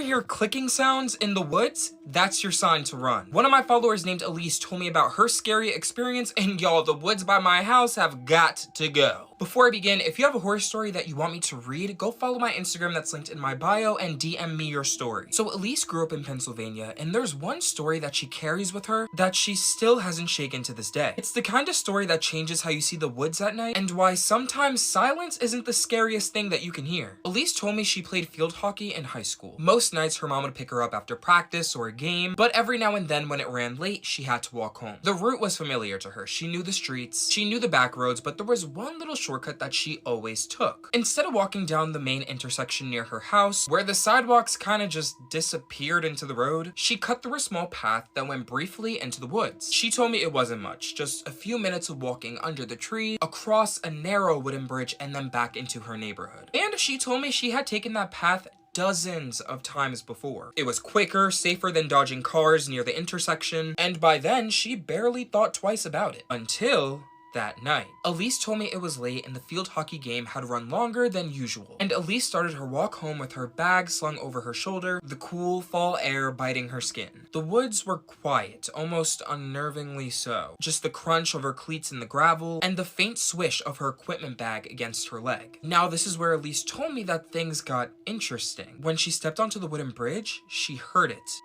hear clicking sounds in the woods, that's your sign to run. One of my followers named Elise told me about her scary experience, and y'all, the woods by my house have got to go. Before I begin, if you have a horror story that you want me to read, go follow my Instagram that's linked in my bio and DM me your story. So Elise grew up in Pennsylvania, and there's one story that she carries with her that she still hasn't shaken to this day. It's the kind of story that changes how you see the woods at night and why sometimes silence isn't the scariest thing that you can hear. Elise told me she played field hockey in high school. Most nights her mom would pick her up after practice or a game, but every now and then when it ran late, she had to walk home. The route was familiar to her. She knew the streets, she knew the back roads, but there was one little shortcut that she always took. Instead of walking down the main intersection near her house, where the sidewalks kind of just disappeared into the road, she cut through a small path that went briefly into the woods. She told me it wasn't much, just a few minutes of walking under the tree, across a narrow wooden bridge, and then back into her neighborhood. And she told me she had taken that path dozens of times before. It was quicker, safer than dodging cars near the intersection, and by then she barely thought twice about it. Until that night. Elise told me it was late and the field hockey game had run longer than usual. And Elise started her walk home with her bag slung over her shoulder, the cool fall air biting her skin. The woods were quiet, almost unnervingly so. Just the crunch of her cleats in the gravel and the faint swish of her equipment bag against her leg. Now this is where Elise told me that things got interesting. When she stepped onto the wooden bridge, she heard it.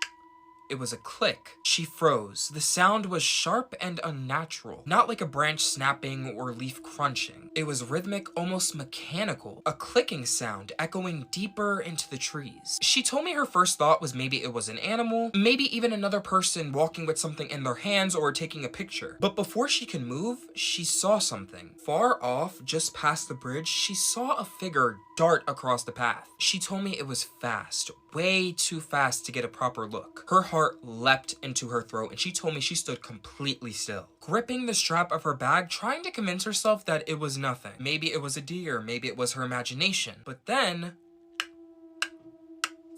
It was a click. She froze. The sound was sharp and unnatural, not like a branch snapping or leaf crunching. It was rhythmic, almost mechanical, a clicking sound echoing deeper into the trees. She told me her first thought was maybe it was an animal, maybe even another person walking with something in their hands or taking a picture. But before she could move, she saw something. Far off, just past the bridge, she saw a figure dart across the path. She told me it was fast, way too fast to get a proper look. Her heart leapt into her throat and she told me she stood completely still, gripping the strap of her bag, trying to convince herself that it was nothing. Maybe it was a deer, maybe it was her imagination. But then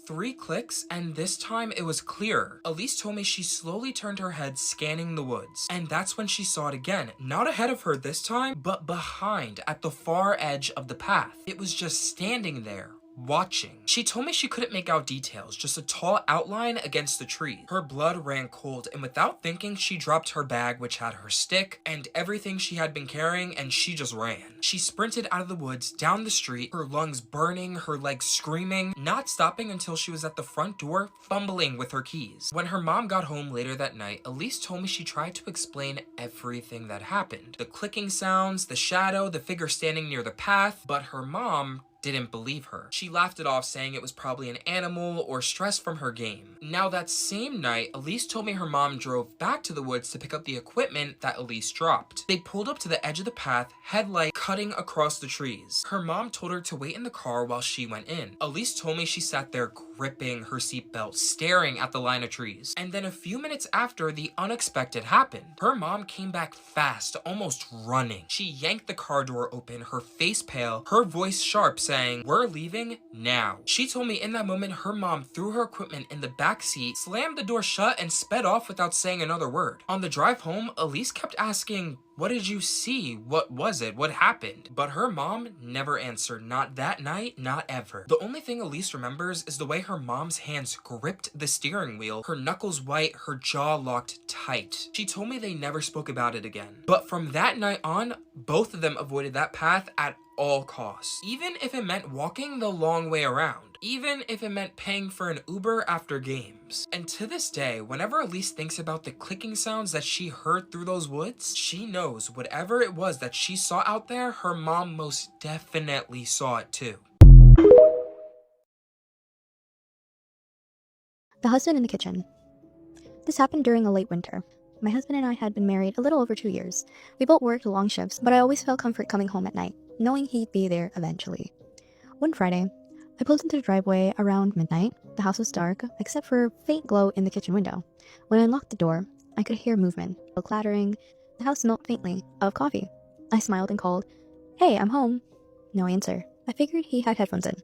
3 clicks, and this time it was clearer. Elise told me she slowly turned her head, scanning the woods. And that's when she saw it again. Not ahead of her this time, but behind, at the far edge of the path. It was just standing there, watching. She told me she couldn't make out details, just a tall outline against the tree. Her blood ran cold, and without thinking, she dropped her bag, which had her stick and everything she had been carrying, and she just ran. She sprinted out of the woods, down the street, her lungs burning, her legs screaming, not stopping until she was at the front door, fumbling with her keys. When her mom got home later that night, Elise told me she tried to explain everything that happened. The clicking sounds, the shadow, the figure standing near the path, but her mom didn't believe her. She laughed it off, saying it was probably an animal or stress from her game. Now that same night, Elise told me her mom drove back to the woods to pick up the equipment that Elise dropped. They pulled up to the edge of the path, headlight cutting across the trees. Her mom told her to wait in the car while she went in. Elise told me she sat there gripping her seatbelt, staring at the line of trees. And then a few minutes after, the unexpected happened. Her mom came back fast, almost running. She yanked the car door open, her face pale, her voice sharp, saying, "We're leaving now." She told me in that moment her mom threw her equipment in the back seat, slammed the door shut, and sped off without saying another word. On the drive home, Elise kept asking, "What did you see? What was it? What happened?" But her mom never answered, not that night, not ever. The only thing Elise remembers is the way her mom's hands gripped the steering wheel, her knuckles white, her jaw locked tight. She told me they never spoke about it again. But from that night on, both of them avoided that path at all costs. Even if it meant walking the long way around. Even if it meant paying for an Uber after games. And to this day, whenever Elise thinks about the clicking sounds that she heard through those woods, she knows whatever it was that she saw out there, her mom most definitely saw it too. The husband in the kitchen. This happened during a late winter. My husband and I had been married a little over 2 years. We both worked long shifts, but I always felt comfort coming home at night, knowing he'd be there eventually. One Friday, I pulled into the driveway around midnight. The house was dark, except for a faint glow in the kitchen window. When I unlocked the door, I could hear movement, a clattering. The house smelled faintly of coffee. I smiled and called, "Hey, I'm home." No answer. I figured he had headphones in.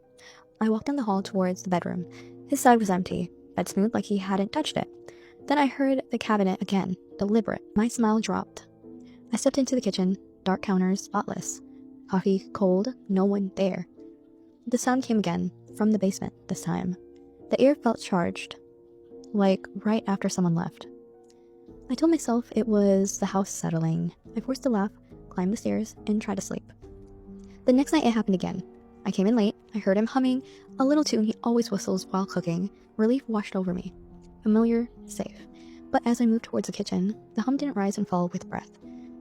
I walked down the hall towards the bedroom. His side was empty, bed smooth like he hadn't touched it. Then I heard the cabinet again, deliberate. My smile dropped. I stepped into the kitchen, dark counters, spotless. Coffee cold, no one there. The sound came again, from the basement this time. The air felt charged, like right after someone left. I told myself it was the house settling. I forced a laugh, climbed the stairs, and tried to sleep. The next night it happened again. I came in late, I heard him humming a little tune he always whistles while cooking. Relief washed over me. Familiar, safe. But as I moved towards the kitchen, the hum didn't rise and fall with breath.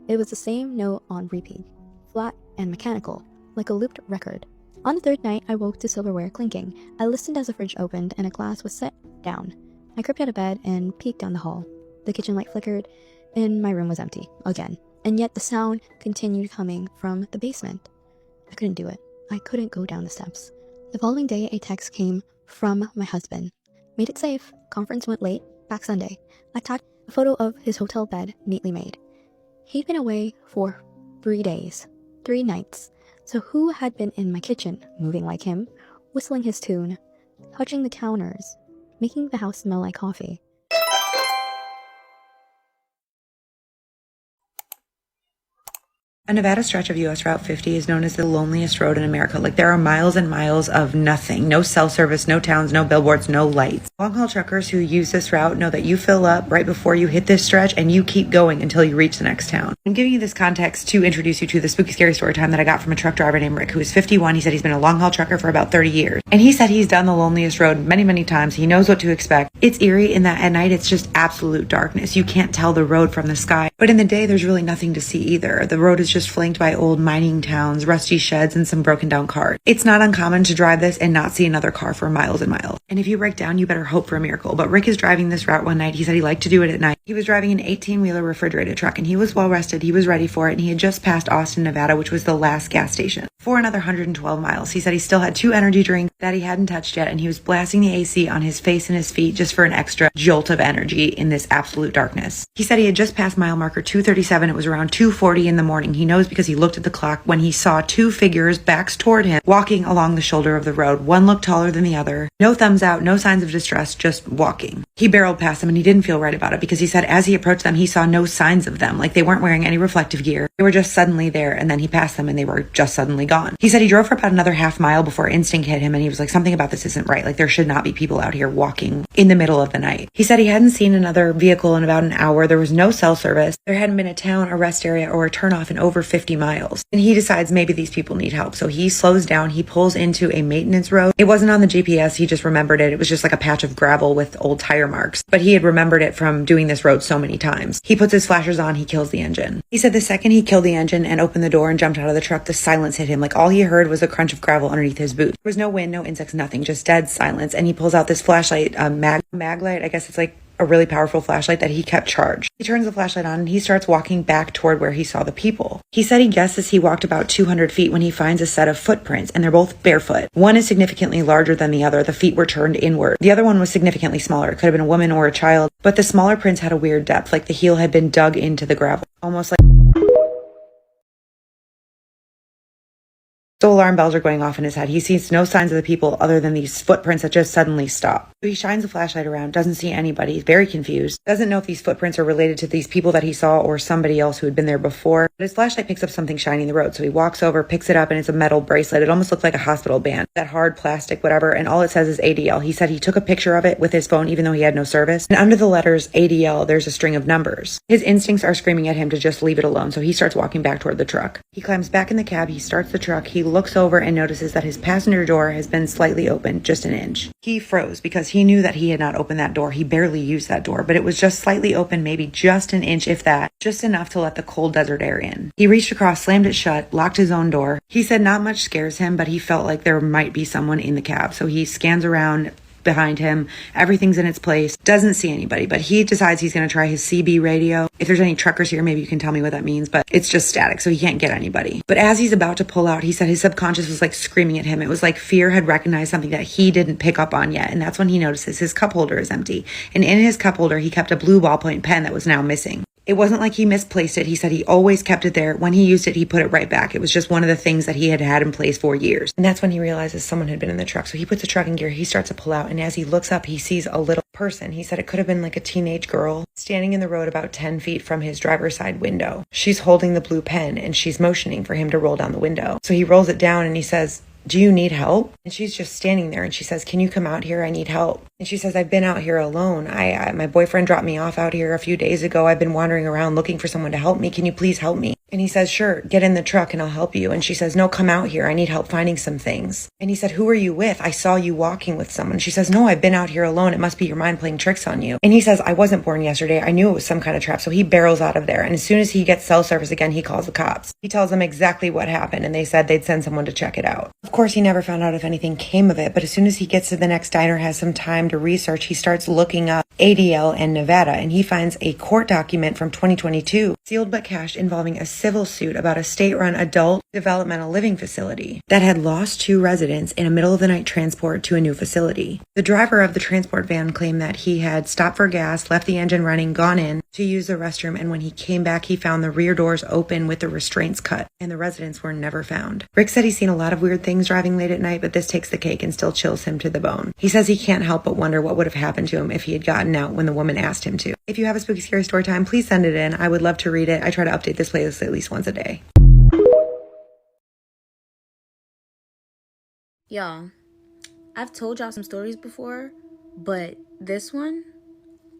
It was the same note on repeat, flat and mechanical, like a looped record. On the third night, I woke to silverware clinking. I listened as the fridge opened and a glass was set down. I crept out of bed and peeked down the hall. The kitchen light flickered, and my room was empty, again. And yet the sound continued coming from the basement. I couldn't do it. I couldn't go down the steps. The following day, a text came from my husband. Made it safe. Conference went late. Back Sunday. Attached a photo of his hotel bed, neatly made. He'd been away for 3 days. 3 nights. So who had been in my kitchen, moving like him, whistling his tune, touching the counters, making the house smell like coffee? A Nevada stretch of US Route 50 is known as the loneliest road in America. Like, there are miles and miles of nothing. No cell service, no towns, no billboards, no lights. Long-haul truckers who use this route know that you fill up right before you hit this stretch and you keep going until you reach the next town. I'm giving you this context to introduce you to the spooky scary story time that I got from a truck driver named Rick, who is 51. He said he's been a long-haul trucker for about 30 years. And he said he's done the loneliest road many, many times. He knows what to expect. It's eerie in that at night it's just absolute darkness. You can't tell the road from the sky. But in the day there's really nothing to see either. The road is just flanked by old mining towns, rusty sheds, and some broken down cars. It's not uncommon to drive this and not see another car for miles and miles. And if you break down, you better hope for a miracle. But Rick is driving this route one night. He said he liked to do it at night. He was driving an 18-wheeler refrigerated truck, and he was well rested. He was ready for it, and he had just passed Austin, Nevada, which was the last gas station, for another 112 miles. He said he still had 2 energy drinks that he hadn't touched yet, and he was blasting the AC on his face and his feet just for an extra jolt of energy in this absolute darkness. He said he had just passed mile marker 237. It was around 2:40 in the morning. He knows because he looked at the clock when he saw 2 figures, backs toward him, walking along the shoulder of the road. One looked taller than the other. No thumbs out, no signs of distress, just walking. He barreled past them, and he didn't feel right about it because he said as he approached them, he saw no signs of them. Like, they weren't wearing any reflective gear. They were just suddenly there, and then he passed them and they were just suddenly gone. He said he drove for about another half mile before instinct hit him, and he was like, something about this isn't right. Like, there should not be people out here walking in the middle of the night. He said he hadn't seen another vehicle in about an hour. There was no cell service. There hadn't been a town, a rest area, or a turnoff in over 50 miles. And he decides maybe these people need help. So he slows down. He pulls into a maintenance road. It wasn't on the GPS. He just remembered it. It was just like a patch of gravel with old tire marks. But he had remembered it from doing this road so many times. He puts his flashers on. He kills the engine. He said the second he killed the engine and opened the door and jumped out of the truck, the silence hit him. Like, all he heard was the crunch of gravel underneath his boots. There was no wind, no insects, nothing, just dead silence. And he pulls out this flashlight, mag light. I guess it's like a really powerful flashlight that he kept charged. He turns the flashlight on and he starts walking back toward where he saw the people. He said he guesses he walked about 200 feet when he finds a set of footprints, and they're both barefoot. One is significantly larger than the other. The feet were turned inward. The other one was significantly smaller. It could have been a woman or a child, but the smaller prints had a weird depth, like the heel had been dug into the gravel, almost like... So alarm bells are going off in his head. He sees no signs of the people other than these footprints that just suddenly stop. So he shines the flashlight around, doesn't see anybody. He's very confused. Doesn't know if these footprints are related to these people that he saw or somebody else who had been there before. But his flashlight picks up something shiny in the road. So he walks over, picks it up, and it's a metal bracelet. It almost looked like a hospital band. That hard plastic, whatever. And all it says is ADL. He said he took a picture of it with his phone even though he had no service. And under the letters ADL, there's a string of numbers. His instincts are screaming at him to just leave it alone. So he starts walking back toward the truck. He climbs back in the cab. He starts the truck. He looks over and notices that his passenger door has been slightly opened, just an inch. He froze because he knew that he had not opened that door. He barely used that door, but it was just slightly open, maybe just an inch, if that, just enough to let the cold desert air in. He reached across, slammed it shut, locked his own door. He said not much scares him, but he felt like there might be someone in the cab. So he scans around behind him. Everything's in its place. Doesn't see anybody, but he decides he's going to try his CB radio. If there's any truckers here, maybe you can tell me what that means, but it's just static, so he can't get anybody. But as he's about to pull out, he said his subconscious was like screaming at him. It was like fear had recognized something that he didn't pick up on yet, and that's when he notices his cup holder is empty. And in his cup holder, he kept a blue ballpoint pen that was now missing. It wasn't like he misplaced it. He said he always kept it there. When he used it, he put it right back. It was just one of the things that he had had in place for years. And that's when he realizes someone had been in the truck. So he puts the truck in gear. He starts to pull out. And as he looks up, he sees a little person. He said it could have been like a teenage girl standing in the road about 10 feet from his driver's side window. She's holding the blue pen and she's motioning for him to roll down the window. So he rolls it down and he says, do you need help? And she's just standing there and she says, can you come out here? I need help. And she says, I've been out here alone. My boyfriend dropped me off out here a few days ago. I've been wandering around looking for someone to help me. Can you please help me? And he says, sure, get in the truck and I'll help you. And she says, no, come out here. I need help finding some things. And he said, who are you with? I saw you walking with someone. She says, no, I've been out here alone. It must be your mind playing tricks on you. And he says, I wasn't born yesterday. I knew it was some kind of trap. So he barrels out of there. And as soon as he gets cell service again, he calls the cops. He tells them exactly what happened. And they said they'd send someone to check it out. Of course, he never found out if anything came of it. But as soon as he gets to the next diner, has some time to research, he starts looking up ADL and Nevada. And he finds a court document from 2022, sealed but cashed, involving a civil suit about a state-run adult developmental living facility that had lost 2 residents in a middle-of-the-night transport to a new facility. The driver of the transport van claimed that he had stopped for gas, left the engine running, gone in to use the restroom, and when he came back, he found the rear doors open with the restraints cut, and the residents were never found. Rick said he's seen a lot of weird things driving late at night, but this takes the cake and still chills him to the bone. He says he can't help but wonder what would have happened to him if he had gotten out when the woman asked him to. If you have a spooky scary story time, please send it in. I would love to read it. I try to update this playlist at least once a day. Y'all, I've told y'all some stories before, but this one,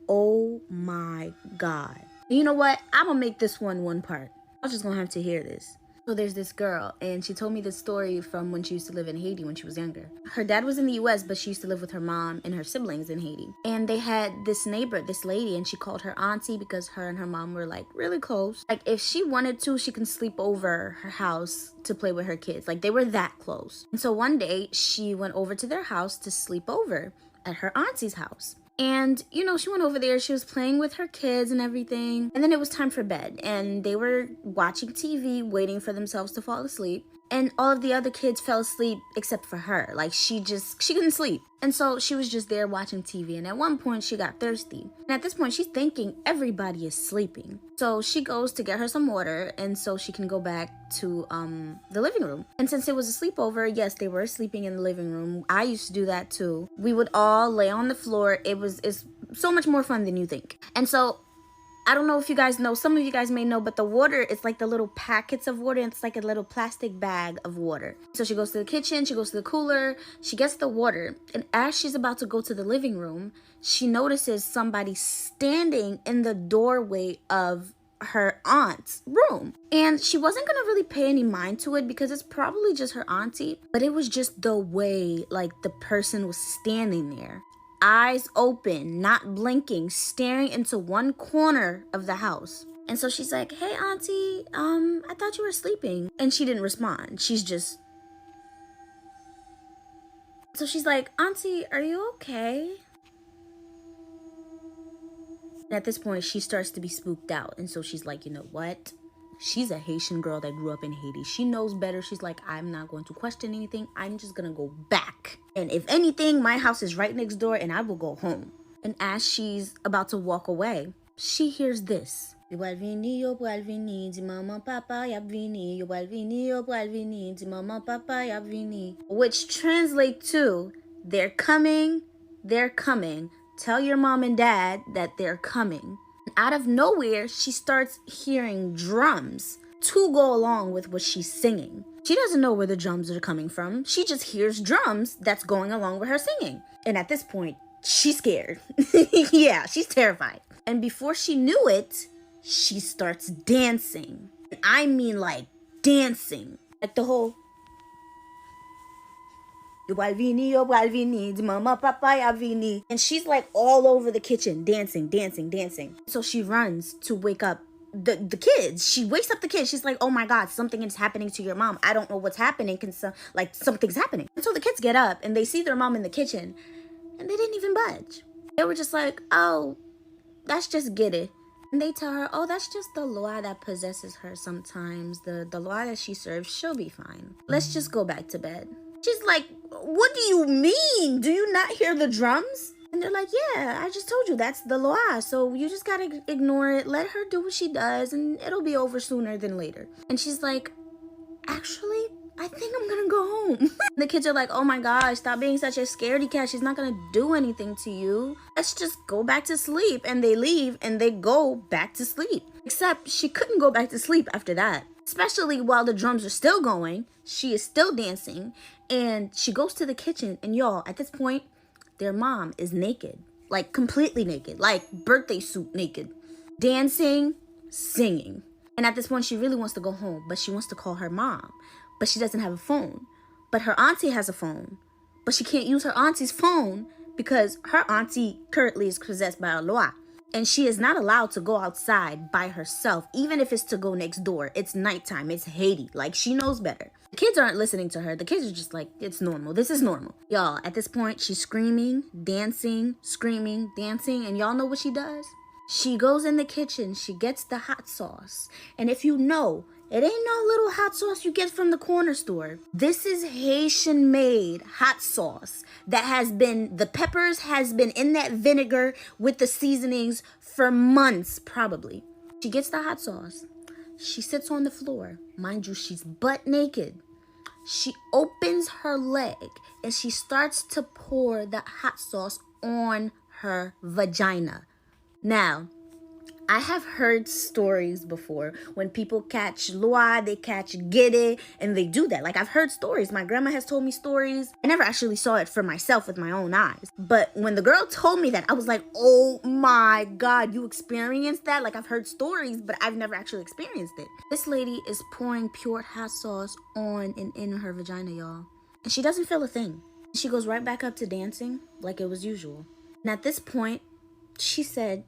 oh my God. You know what? I'm gonna make this one part. I'm just gonna have to hear this. So there's this girl, and she told me this story from when she used to live in Haiti when she was younger. Her dad was in the US, but she used to live with her mom and her siblings in Haiti. And they had this neighbor, this lady, and she called her auntie because her and her mom were like really close. Like if she wanted to, she can sleep over her house to play with her kids. Like they were that close. And so one day she went over to their house to sleep over at her auntie's house. And, you know, she went over there, she was playing with her kids and everything. And then it was time for bed. And they were watching TV, waiting for themselves to fall asleep. And all of the other kids fell asleep except for her. Like, she couldn't sleep. And so she was just there watching TV. And at one point, she got thirsty. And at this point, she's thinking everybody is sleeping. So she goes to get her some water. And so she can go back to the living room. And since it was a sleepover, yes, they were sleeping in the living room. I used to do that too. We would all lay on the floor. It's so much more fun than you think. And so I don't know if you guys know, some of you guys may know, but the water is like the little packets of water. And it's like a little plastic bag of water. So she goes to the kitchen, she goes to the cooler, she gets the water. And as she's about to go to the living room, she notices somebody standing in the doorway of her aunt's room. And she wasn't gonna really pay any mind to it because it's probably just her auntie. But it was just the way like the person was standing there. Eyes open, not blinking, staring into one corner of the house. And so she's like, hey, auntie, I thought you were sleeping. And she didn't respond. So she's like, auntie, are you okay? And at this point, she starts to be spooked out. And so she's like, you know what? She's a Haitian girl that grew up in Haiti. She knows better. She's like, I'm not going to question anything. I'm just going to go back. And if anything, my house is right next door and I will go home. And as she's about to walk away, she hears this. Which translates to, they're coming. Tell your mom and dad that they're coming. Out of nowhere, she starts hearing drums to go along with what she's singing. She doesn't know where the drums are coming from. She just hears drums that's going along with her singing. And at this point, she's scared. Yeah, she's terrified. And before she knew it, she starts dancing. I mean like dancing. Like the whole... And she's like all over the kitchen, dancing. So she runs to wake up the kids. She wakes up the kids. She's like, oh my God, something is happening to your mom. I don't know what's happening. Something's happening. And so the kids get up and they see their mom in the kitchen and they didn't even budge. They were just like, oh, that's just Giddy. And they tell her, oh, that's just the Loa that possesses her sometimes. The Loa that she serves, she'll be fine. Let's just go back to bed. She's like, what do you mean? Do you not hear the drums? And they're like, yeah, I just told you that's the Loa. So you just gotta ignore it. Let her do what she does and it'll be over sooner than later. And she's like, actually, I think I'm gonna go home. The kids are like, oh my gosh, stop being such a scaredy cat. She's not gonna do anything to you. Let's just go back to sleep. And they leave and they go back to sleep. Except she couldn't go back to sleep after that. Especially while the drums are still going. She is still dancing, and she goes to the kitchen, and y'all, at this point, their mom is naked, like completely naked, like birthday suit naked, dancing, singing. And at this point, she really wants to go home, but she wants to call her mom, but she doesn't have a phone. But her auntie has a phone, but she can't use her auntie's phone because her auntie currently is possessed by a loa. And she is not allowed to go outside by herself, even if it's to go next door. It's nighttime. It's Haiti. Like, she knows better. The kids aren't listening to her. The kids are just like, it's normal. This is normal. Y'all, at this point, she's screaming, dancing, and y'all know what she does? She goes in the kitchen. She gets the hot sauce. And if you know, it ain't no little hot sauce you get from the corner store. This is Haitian made hot sauce that the peppers has been in that vinegar with the seasonings for months, probably. She gets the hot sauce. She sits on the floor. Mind you, she's butt naked. She opens her leg and she starts to pour the hot sauce on her vagina. Now, I have heard stories before when people catch loa, they catch gede, and they do that. Like, I've heard stories. My grandma has told me stories. I never actually saw it for myself with my own eyes. But when the girl told me that, I was like, oh my God, you experienced that? Like, I've heard stories, but I've never actually experienced it. This lady is pouring pure hot sauce on and in her vagina, y'all. And she doesn't feel a thing. She goes right back up to dancing like it was usual. And at this point, she said,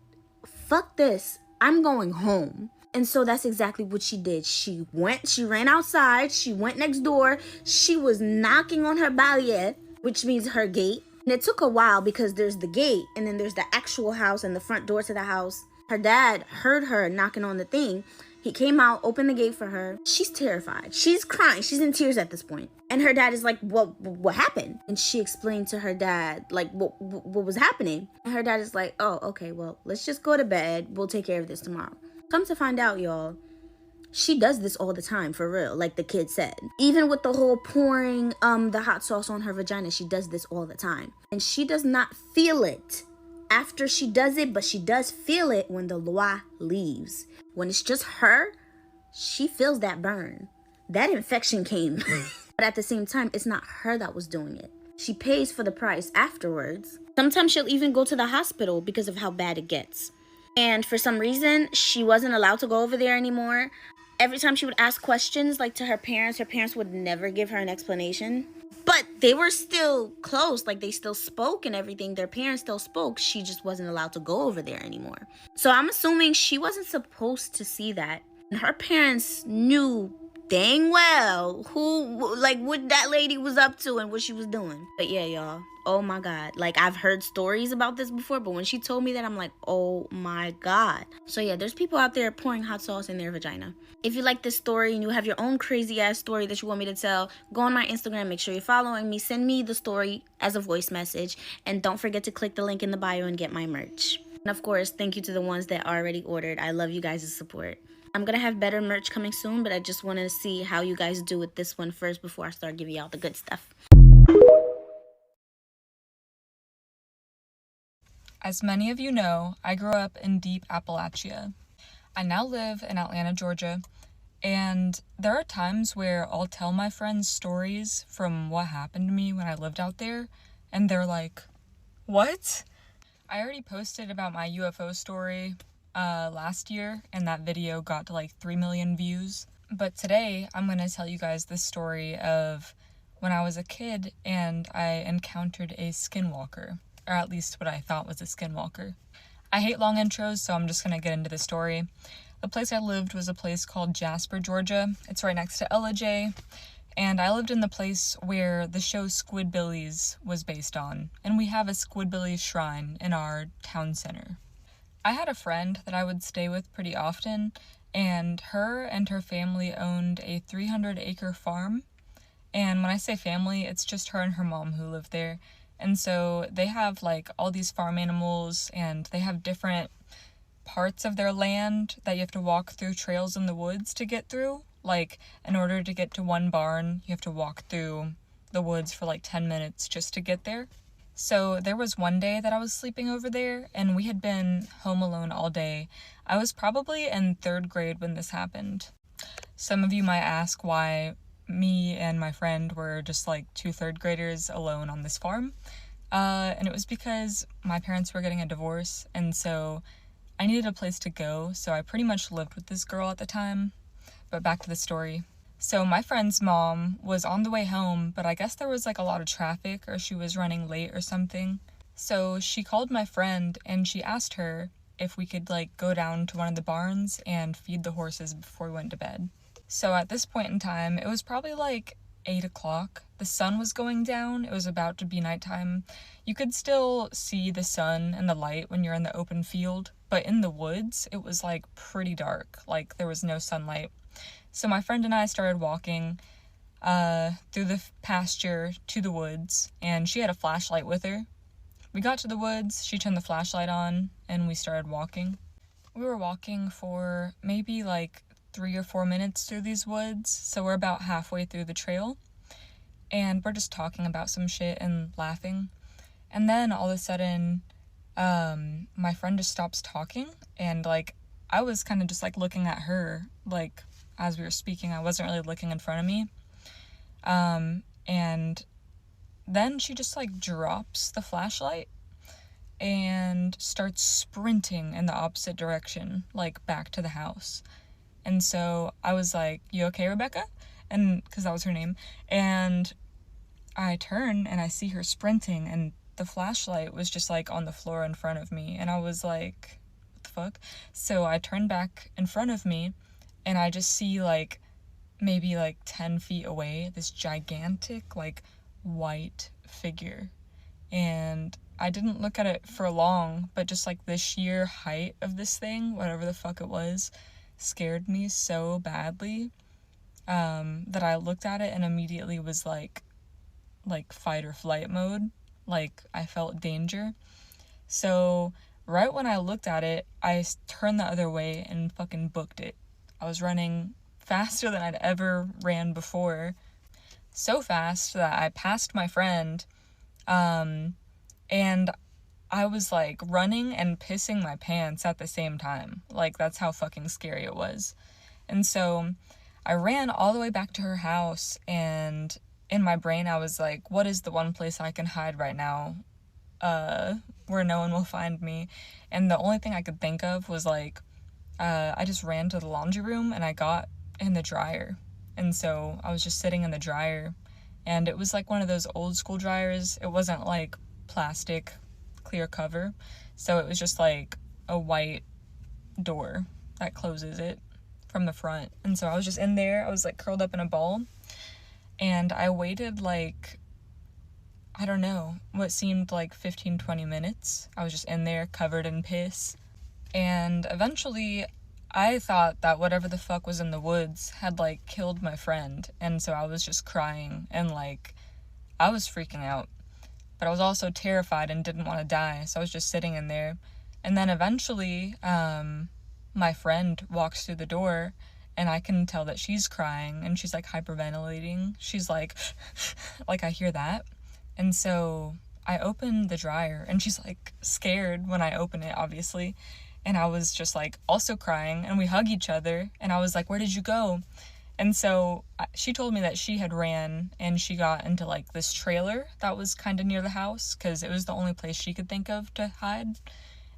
fuck this, I'm going home. And so that's exactly what she did. She ran outside, she went next door, she was knocking on her barrière, which means her gate. And it took a while because there's the gate and then there's the actual house and the front door to the house. Her dad heard her knocking on the thing. He came out, opened the gate for her. She's terrified. She's crying. She's in tears at this point. And her dad is like, what happened? And she explained to her dad, like, what was happening. And her dad is like, oh, okay, well, let's just go to bed. We'll take care of this tomorrow. Come to find out, y'all, she does this all the time, for real, like the kid said. Even with the whole pouring the hot sauce on her vagina, she does this all the time. And she does not feel it after she does it, but she does feel it when the loa leaves. When it's just her, she feels that burn. That infection came. But at the same time, it's not her that was doing it. She pays for the price afterwards. Sometimes she'll even go to the hospital because of how bad it gets. And for some reason, she wasn't allowed to go over there anymore. Every time she would ask questions, like to her parents would never give her an explanation. But they were still close, like they still spoke and everything. Their parents still spoke. She just wasn't allowed to go over there anymore. So I'm assuming she wasn't supposed to see that. And her parents knew dang well what that lady was up to and what she was doing. But yeah, y'all, oh my God. Like, I've heard stories about this before, but when she told me that, I'm like, oh my God. So yeah, there's people out there pouring hot sauce in their vagina. If you like this story and you have your own crazy ass story that you want me to tell, go on my Instagram, make sure you're following me, send me the story as a voice message, and don't forget to click the link in the bio and get my merch. And of course, thank you to the ones that already ordered. I love you guys' support. I'm gonna have better merch coming soon, but I just want to see how you guys do with this one first before I start giving y'all the good stuff. As many of you know, I grew up in deep Appalachia. I now live in Atlanta, Georgia, and there are times where I'll tell my friends stories from what happened to me when I lived out there, and they're like, what? I already posted about my UFO story last year, and that video got to like 3 million views. But today, I'm going to tell you guys the story of when I was a kid and I encountered a skinwalker, or at least what I thought was a skinwalker. I hate long intros, so I'm just going to get into the story. The place I lived was a place called Jasper, Georgia. It's right next to LJ, and I lived in the place where the show Squidbillies was based on, and we have a Squidbillies shrine in our town center. I had a friend that I would stay with pretty often, and her family owned a 300-acre farm. And when I say family, it's just her and her mom who live there. And so they have like all these farm animals, and they have different parts of their land that you have to walk through trails in the woods to get through. Like, in order to get to one barn, you have to walk through the woods for like 10 minutes just to get there. So there was one day that I was sleeping over there, and we had been home alone all day. I was probably in 3rd grade when this happened. Some of you might ask why me and my friend were just like 2 third graders alone on this farm. And it was because my parents were getting a divorce, and so I needed a place to go, so I pretty much lived with this girl at the time. But back to the story. So my friend's mom was on the way home, but I guess there was like a lot of traffic, or she was running late or something. So she called my friend and she asked her if we could like go down to one of the barns and feed the horses before we went to bed. So at this point in time, it was probably like 8 o'clock. The sun was going down. It was about to be nighttime. You could still see the sun and the light when you're in the open field, but in the woods, it was like pretty dark. Like there was no sunlight. So my friend and I started walking through the pasture to the woods, and she had a flashlight with her. We got to the woods, she turned the flashlight on, and we started walking. We were walking for maybe like 3 or 4 minutes through these woods, so we're about halfway through the trail, and we're just talking about some shit and laughing. And then all of a sudden, my friend just stops talking, and like I was kind of just like looking at her, like as we were speaking. I wasn't really looking in front of me. And then she just like drops the flashlight and starts sprinting in the opposite direction, like back to the house. And so I was like, "You okay, Rebecca?" And because that was her name. And I turn and I see her sprinting, and the flashlight was just like on the floor in front of me. And I was like, what the fuck? So I turned back in front of me, and I just see like maybe like 10 feet away this gigantic like white figure. And I didn't look at it for long, but just like the sheer height of this thing, whatever the fuck it was, scared me so badly that I looked at it and immediately was like fight or flight mode. Like I felt danger. So right when I looked at it, I turned the other way and fucking booked it. I was running faster than I'd ever ran before. So fast that I passed my friend, and I was like running and pissing my pants at the same time. Like that's how fucking scary it was. And so I ran all the way back to her house, and in my brain I was like, what is the one place I can hide right now where no one will find me? And the only thing I could think of was like, I just ran to the laundry room and I got in the dryer. And so I was just sitting in the dryer, and it was like one of those old school dryers. It wasn't like plastic clear cover, so it was just like a white door that closes it from the front. And so I was just in there. I was like curled up in a ball, and I waited like, I don't know, what seemed like 15-20 minutes. I was just in there covered in piss. And eventually I thought that whatever the fuck was in the woods had like killed my friend, and so I was just crying and like I was freaking out, but I was also terrified and didn't want to die, so I was just sitting in there. And then eventually my friend walks through the door, and I can tell that she's crying and she's like hyperventilating. She's like like I hear that. And so I open the dryer, and she's like scared when I open it, obviously. And I was just like also crying, and we hug each other, and I was like, where did you go? And so she told me that she had ran and she got into like this trailer that was kind of near the house, because it was the only place she could think of to hide.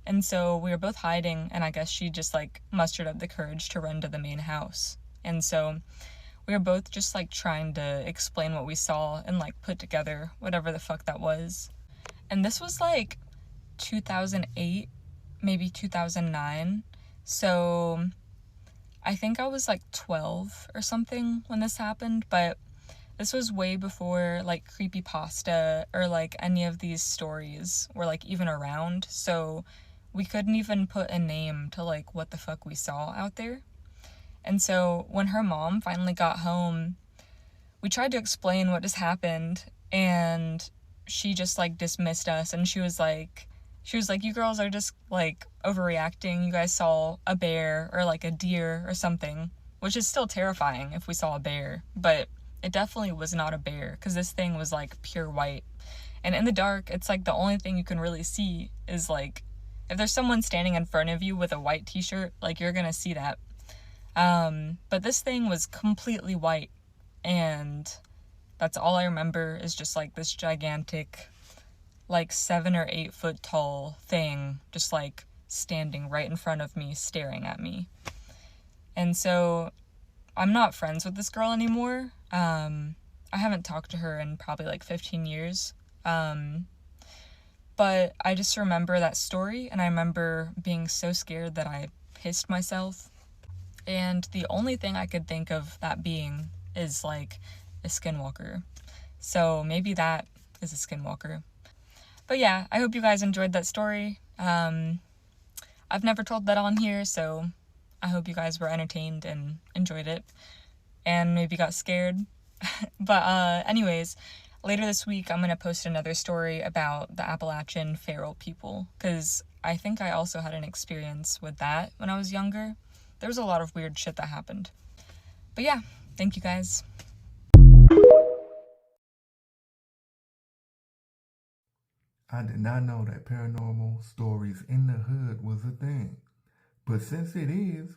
And so we were both hiding, and I guess she just like mustered up the courage to run to the main house. And so we were both just like trying to explain what we saw and like put together whatever the fuck that was. And this was like 2008, maybe 2009. So I think I was like 12 or something when this happened, but this was way before like creepypasta or like any of these stories were like even around. So we couldn't even put a name to like what the fuck we saw out there. And so when her mom finally got home, we tried to explain what just happened, and she just like dismissed us, and she was like, you girls are just like overreacting. You guys saw a bear or like a deer or something, which is still terrifying if we saw a bear, but it definitely was not a bear, because this thing was like pure white. And in the dark, it's like the only thing you can really see is like, if there's someone standing in front of you with a white t-shirt, like you're gonna see that. But this thing was completely white, and that's all I remember is just like this gigantic, like 7 or 8 foot tall thing just like standing right in front of me, staring at me. And so I'm not friends with this girl anymore. I haven't talked to her in probably like 15 years. But I just remember that story, and I remember being so scared that I pissed myself. And the only thing I could think of that being is like a skinwalker. So maybe that is a skinwalker. But yeah, I hope you guys enjoyed that story. I've never told that on here, so I hope you guys were entertained and enjoyed it. And maybe got scared. But anyways, later this week, I'm going to post another story about the Appalachian feral people, because I think I also had an experience with that when I was younger. There was a lot of weird shit that happened. But yeah, thank you guys. I did not know that paranormal stories in the hood was a thing. But since it is,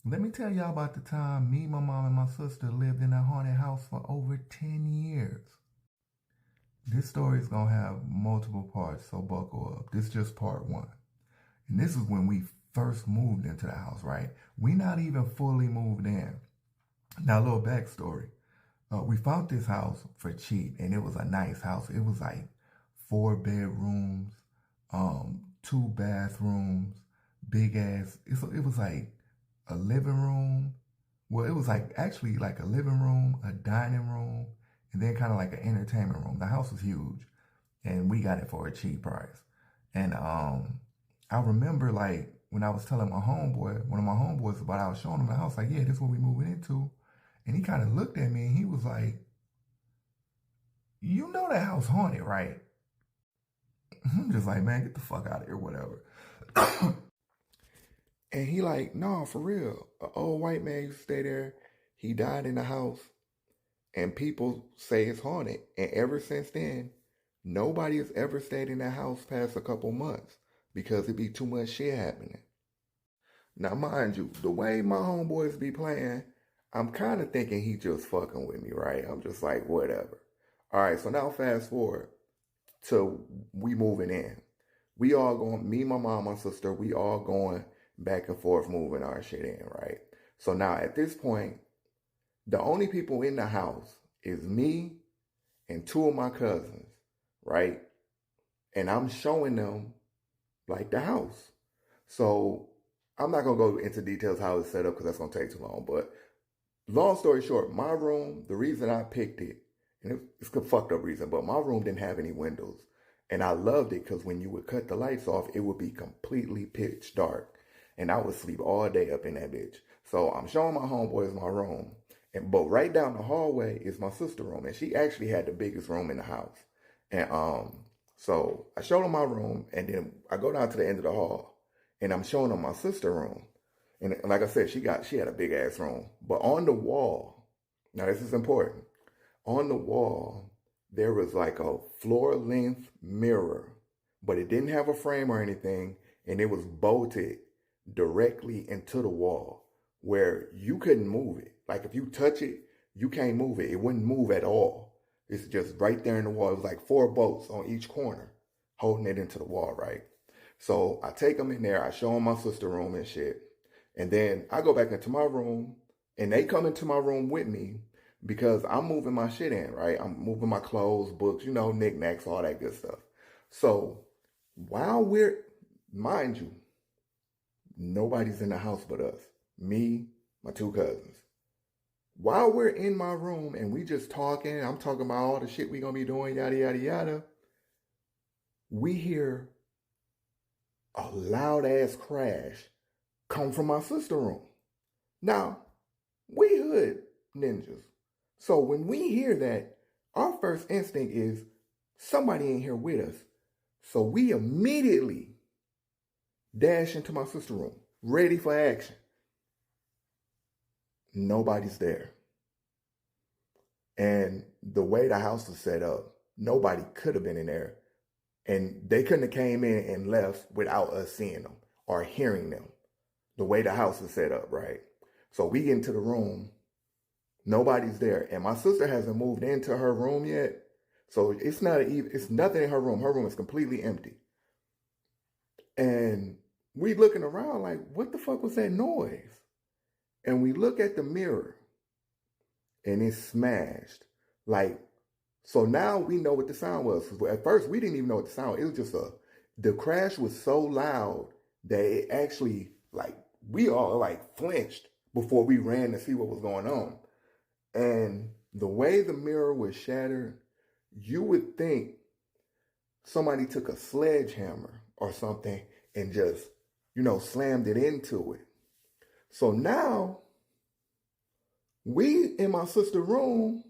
let me tell y'all about the time me, my mom, and my sister lived in a haunted house for over 10 years. This story is going to have multiple parts, so buckle up. This is just part 1. And this is when we first moved into the house, right? We not even fully moved in. Now, a little backstory. We found this house for cheap, and it was a nice house. It was like 4 bedrooms, 2 bathrooms, big ass. It was like a living room. Well, it was like actually like a living room, a dining room, and then kind of like an entertainment room. The house was huge, and we got it for a cheap price. And I remember like when I was telling my homeboy, one of my homeboys about it, I was showing him the house, like, yeah, this is what we moving into. And he kind of looked at me and he was like, you know that house haunted, right? I'm just like, man, get the fuck out of here, whatever. And he like, no, for real. An old white man used to stay there. He died in the house. And people say it's haunted. And ever since then, nobody has ever stayed in that house past a couple months because it'd be too much shit happening. Now, mind you, the way my homeboys be playing, I'm kind of thinking he just fucking with me, right? I'm just like, whatever. All right, so now fast forward to we moving in. We all going, me, my mom, my sister, we all going back and forth moving our shit in, right? So now at this point, the only people in the house is me and 2 of my cousins, right? And I'm showing them like the house. So I'm not going to go into details how it's set up because that's going to take too long. But long story short, my room, the reason I picked it, and it's a fucked up reason, but my room didn't have any windows. And I loved it because when you would cut the lights off, it would be completely pitch dark. And I would sleep all day up in that bitch. So I'm showing my homeboys my room. But right down the hallway is my sister's room. And she actually had the biggest room in the house. And so I showed them my room. And then I go down to the end of the hall. And I'm showing them my sister's room. And like I said, she had a big ass room. But on the wall, now this is important. On the wall, there was like a floor length mirror. But it didn't have a frame or anything. And it was bolted directly into the wall where you couldn't move it. Like if you touch it, you can't move it. It wouldn't move at all. It's just right there in the wall. It was like 4 bolts on each corner holding it into the wall, right? So I take them in there. I show them my sister's room and shit. And then I go back into my room and they come into my room with me because I'm moving my shit in, right? I'm moving my clothes, books, knickknacks, all that good stuff. So while mind you, nobody's in the house but us. Me, my 2 cousins. While we're in my room and we just talking, I'm talking about all the shit we gonna be doing, yada, yada, yada. We hear a loud ass crash come from my sister's room. Now, we hood ninjas. So when we hear that, our first instinct is somebody in here with us. So we immediately dash into my sister's room, ready for action. Nobody's there. And the way the house was set up, nobody could have been in there. And they couldn't have came in and left without us seeing them or hearing them. The way the house is set up, right? So we get into the room. Nobody's there. And my sister hasn't moved into her room yet. So it's nothing in her room. Her room is completely empty. And we looking around like, what the fuck was that noise? And we look at the mirror and it's smashed. Like, so now we know what the sound was. At first, we didn't even know what the sound was. It was just the crash was so loud that it actually, like, we all like flinched before we ran to see what was going on. And the way the mirror was shattered, you would think somebody took a sledgehammer or something and just, slammed it into it. So now we in my sister's room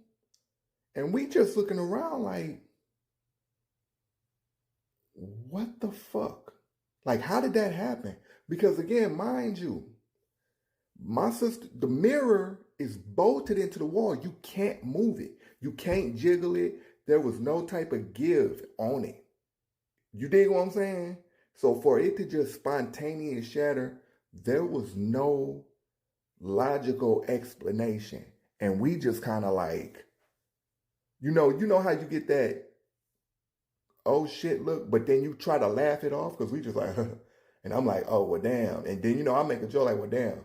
and we just looking around like, what the fuck? Like, how did that happen? Because again, mind you, my sister, the mirror is bolted into the wall. You can't move it. You can't jiggle it. There was no type of give on it. You dig what I'm saying? So for it to just spontaneous shatter, there was no logical explanation. And we just kind of like, you know how you get that, oh shit, look, but then you try to laugh it off because we just like, and I'm like, oh, well, damn. And then, I make a joke like, well, damn.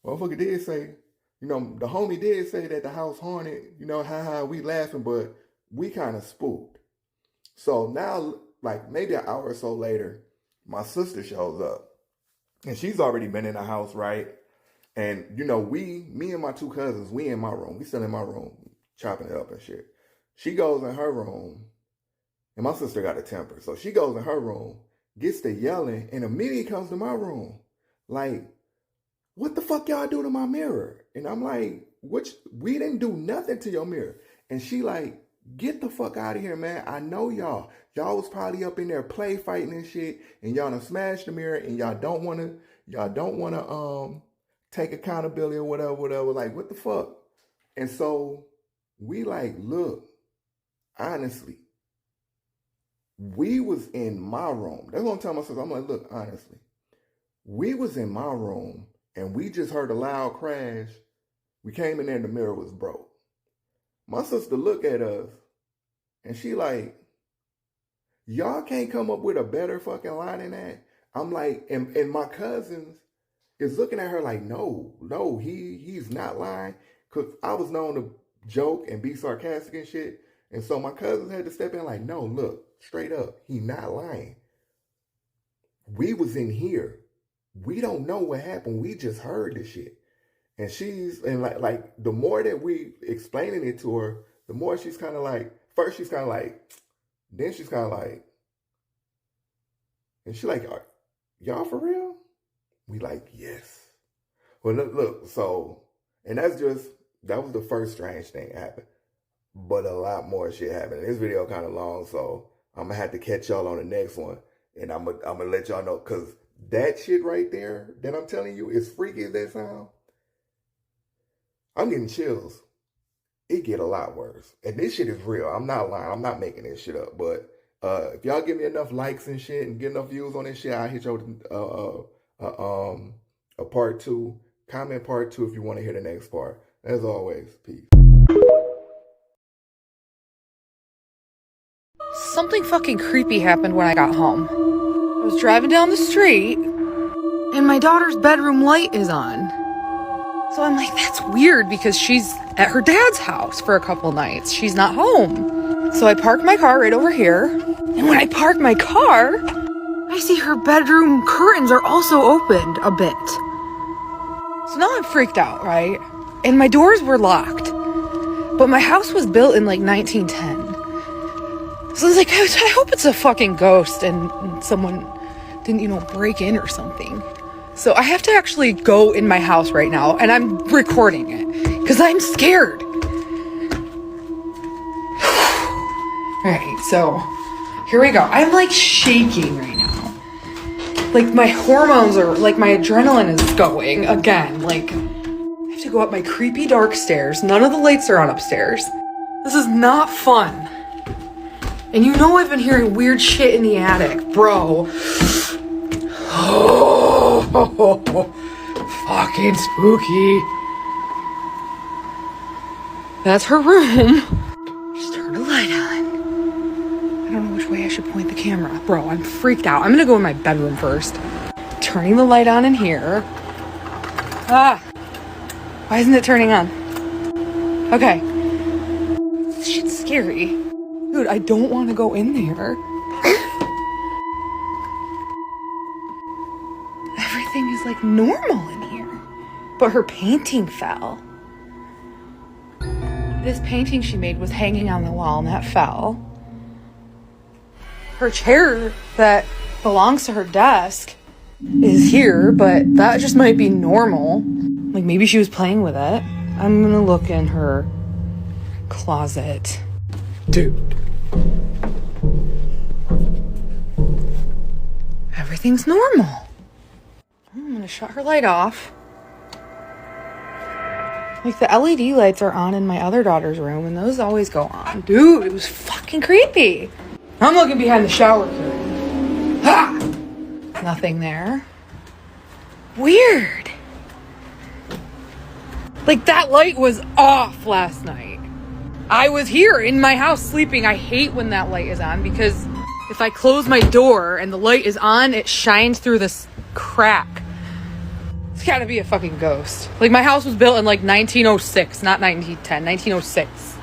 Motherfucker did say, the homie did say that the house haunted, haha, we laughing, but we kind of spooked. So now, like maybe an hour or so later, my sister shows up. And she's already been in the house, right? And, me and my two cousins, we in my room. We still in my room, chopping it up and shit. She goes in her room, and my sister got a temper. So she goes in her room, gets to yelling, and immediately comes to my room. Like, what the fuck y'all do to my mirror? And I'm like, we didn't do nothing to your mirror. And she like, get the fuck out of here, man. I know y'all. Y'all was probably up in there play fighting and shit, and y'all done smashed the mirror, and y'all don't wanna take accountability or whatever. Like, what the fuck? And so we like, look, honestly, we was in my room. That's what I'm telling myself. I'm like, look, honestly, we was in my room and we just heard a loud crash. We came in there and the mirror was broke. My sister look at us and she like, y'all can't come up with a better fucking line than that. I'm like, and my cousins is looking at her like, no, he's not lying. Cause I was known to joke and be sarcastic and shit. And so my cousins had to step in like, no, look, straight up, he not lying. We was in here. We don't know what happened. We just heard the shit. And like the more that we explaining it to her, the more she's kind of like, first she's kind of like, then she's kind of like, and she like, y'all for real? We like, yes. Well, look, so, and that was the first strange thing that happened. But a lot more shit happened. This video kind of long, so I'm going to have to catch y'all on the next one. And I'm going to let y'all know, because that shit right there that I'm telling you, as freaky as that sound, I'm getting chills. It get a lot worse. And this shit is real. I'm not lying. I'm not making this shit up. But if y'all give me enough likes and shit and get enough views on this shit, I'll hit y'all a part 2. Comment part 2 if you want to hear the next part. As always, peace. Something fucking creepy happened when I got home. I was driving down the street, and my daughter's bedroom light is on. So I'm like, that's weird because she's at her dad's house for a couple nights. She's not home. So I parked my car right over here, and when I park my car, I see her bedroom curtains are also opened a bit. So now I'm freaked out, right? And my doors were locked. But my house was built in like 1910. So I was like, I hope it's a fucking ghost and someone didn't, break in or something. So I have to actually go in my house right now and I'm recording it because I'm scared. All right, so here we go. I'm like shaking right now. Like my hormones are, like my adrenaline is going again. Like I have to go up my creepy dark stairs. None of the lights are on upstairs. This is not fun. And I've been hearing weird shit in the attic, bro. Oh, fucking spooky. That's her room. Just turn the light on. I don't know which way I should point the camera. Bro, I'm freaked out. I'm gonna go in my bedroom first. Turning the light on in here. Ah! Why isn't it turning on? Okay. This shit's scary. Dude, I don't want to go in there. Everything is like normal in here. But her painting fell. This painting she made was hanging on the wall and that fell. Her chair that belongs to her desk is here, but that just might be normal. Like maybe she was playing with it. I'm gonna look in her closet. Dude. Everything's normal. I'm gonna shut her light off. Like the LED lights are on in my other daughter's room and those always go on. Dude, it was fucking creepy. I'm looking behind the shower curtain. Ha! Nothing there. Weird. Like that light was off last night. I was here in my house sleeping. I hate when that light is on because if I close my door and the light is on, it shines through this crack. It's gotta be a fucking ghost. Like my house was built in like 1906, not 1910, 1906.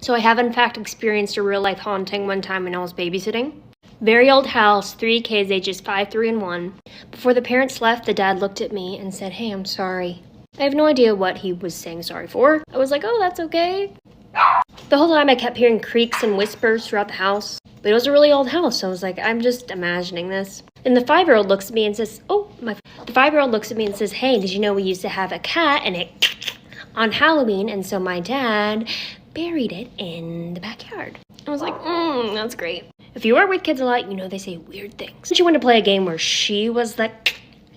So I have in fact experienced a real life haunting one time when I was babysitting. Very old house, 3 kids ages 5, 3, and 1. Before the parents left, the dad looked at me and said, "Hey, I'm sorry." I have no idea what he was saying sorry for. I was like, "Oh, that's okay." The whole time I kept hearing creaks and whispers throughout the house. But it was a really old house, so I was like, I'm just imagining this. And the 5-year-old looks at me and says, The 5-year-old looks at me and says, "Hey, did you know we used to have a cat and it on Halloween?" And so my dad buried it in the backyard. I was like, that's great. If you are with kids a lot, you know they say weird things. She wanted to play a game where she was the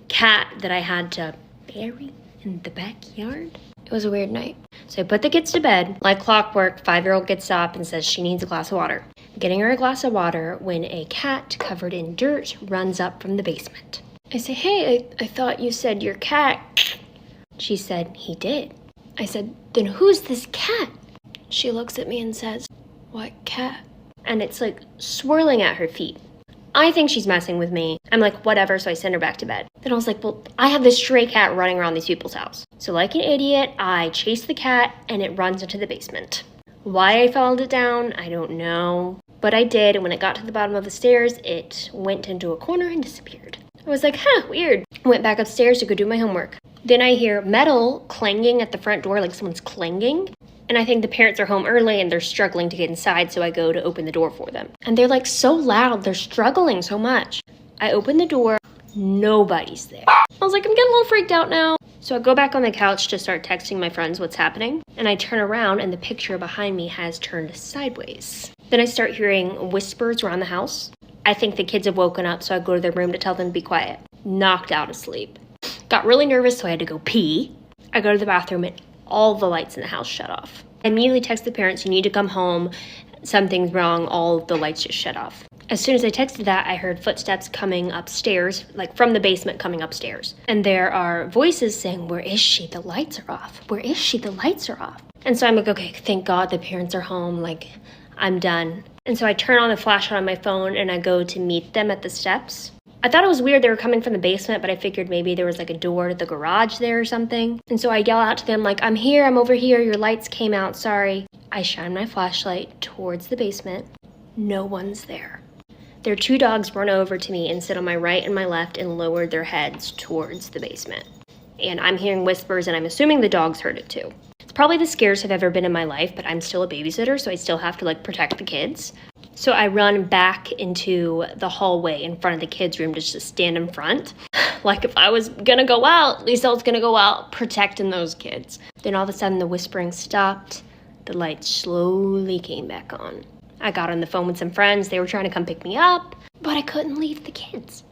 cat that I had to bury in the backyard. It was a weird night. So I put the kids to bed. Like clockwork, 5-year-old gets up and says she needs a glass of water. Getting her a glass of water when a cat covered in dirt runs up from the basement. I say, "Hey, I thought you said your cat." She said, "He did." I said, "Then who's this cat?" She looks at me and says, "What cat?" And it's like swirling at her feet. I think she's messing with me. I'm like, whatever, so I send her back to bed. Then I was like, well, I have this stray cat running around these people's house. So like an idiot, I chase the cat and it runs into the basement. Why I followed it down, I don't know. But I did, and when it got to the bottom of the stairs, it went into a corner and disappeared. I was like, weird. I went back upstairs to go do my homework. Then I hear metal clanging at the front door, like someone's clanging. And I think the parents are home early and they're struggling to get inside, so I go to open the door for them. And they're like so loud, they're struggling so much. I open the door, nobody's there. I was like, I'm getting a little freaked out now. So I go back on the couch to start texting my friends what's happening. And I turn around and the picture behind me has turned sideways. Then I start hearing whispers around the house. I think the kids have woken up, so I go to their room to tell them to be quiet. Knocked out asleep. Got really nervous, so I had to go pee. I go to the bathroom and all the lights in the house shut off. I immediately text the parents, "You need to come home. Something's wrong. All of the lights just shut off." As soon as I texted that, I heard footsteps coming upstairs, like from the basement coming upstairs. And there are voices saying, "Where is she? The lights are off. Where is she? The lights are off." And so I'm like, okay, thank God the parents are home. Like, I'm done. And so I turn on the flashlight on my phone and I go to meet them at the steps. I thought it was weird they were coming from the basement, but I figured maybe there was like a door to the garage there or something. And so I yell out to them like, "I'm here, I'm over here, your lights came out, sorry." I shine my flashlight towards the basement. No one's there. Their 2 dogs run over to me and sit on my right and my left and lowered their heads towards the basement. And I'm hearing whispers and I'm assuming the dogs heard it too. It's probably the scariest I've ever been in my life, but I'm still a babysitter, so I still have to like protect the kids. So I run back into the hallway in front of the kids' room to just stand in front. Like if I was gonna go out, at least I was gonna go out protecting those kids. Then all of a sudden the whispering stopped. The lights slowly came back on. I got on the phone with some friends. They were trying to come pick me up, but I couldn't leave the kids.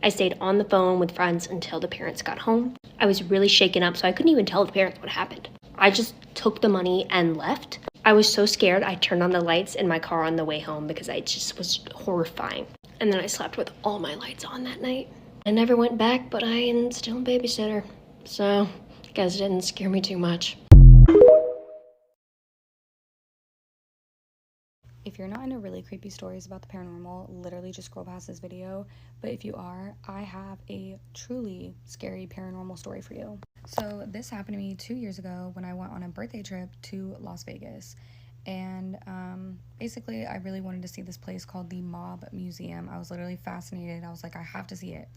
I stayed on the phone with friends until the parents got home. I was really shaken up, so I couldn't even tell the parents what happened. I just took the money and left. I was so scared, I turned on the lights in my car on the way home because I just was horrifying. And then I slept with all my lights on that night. I never went back, but I am still a babysitter, so I guess it didn't scare me too much. If you're not into really creepy stories about the paranormal, literally just scroll past this video. But if you are, I have a truly scary paranormal story for you. So this happened to me 2 years ago when I went on a birthday trip to Las Vegas. And basically, I really wanted to see this place called the Mob Museum. I was literally fascinated. I was like, I have to see it.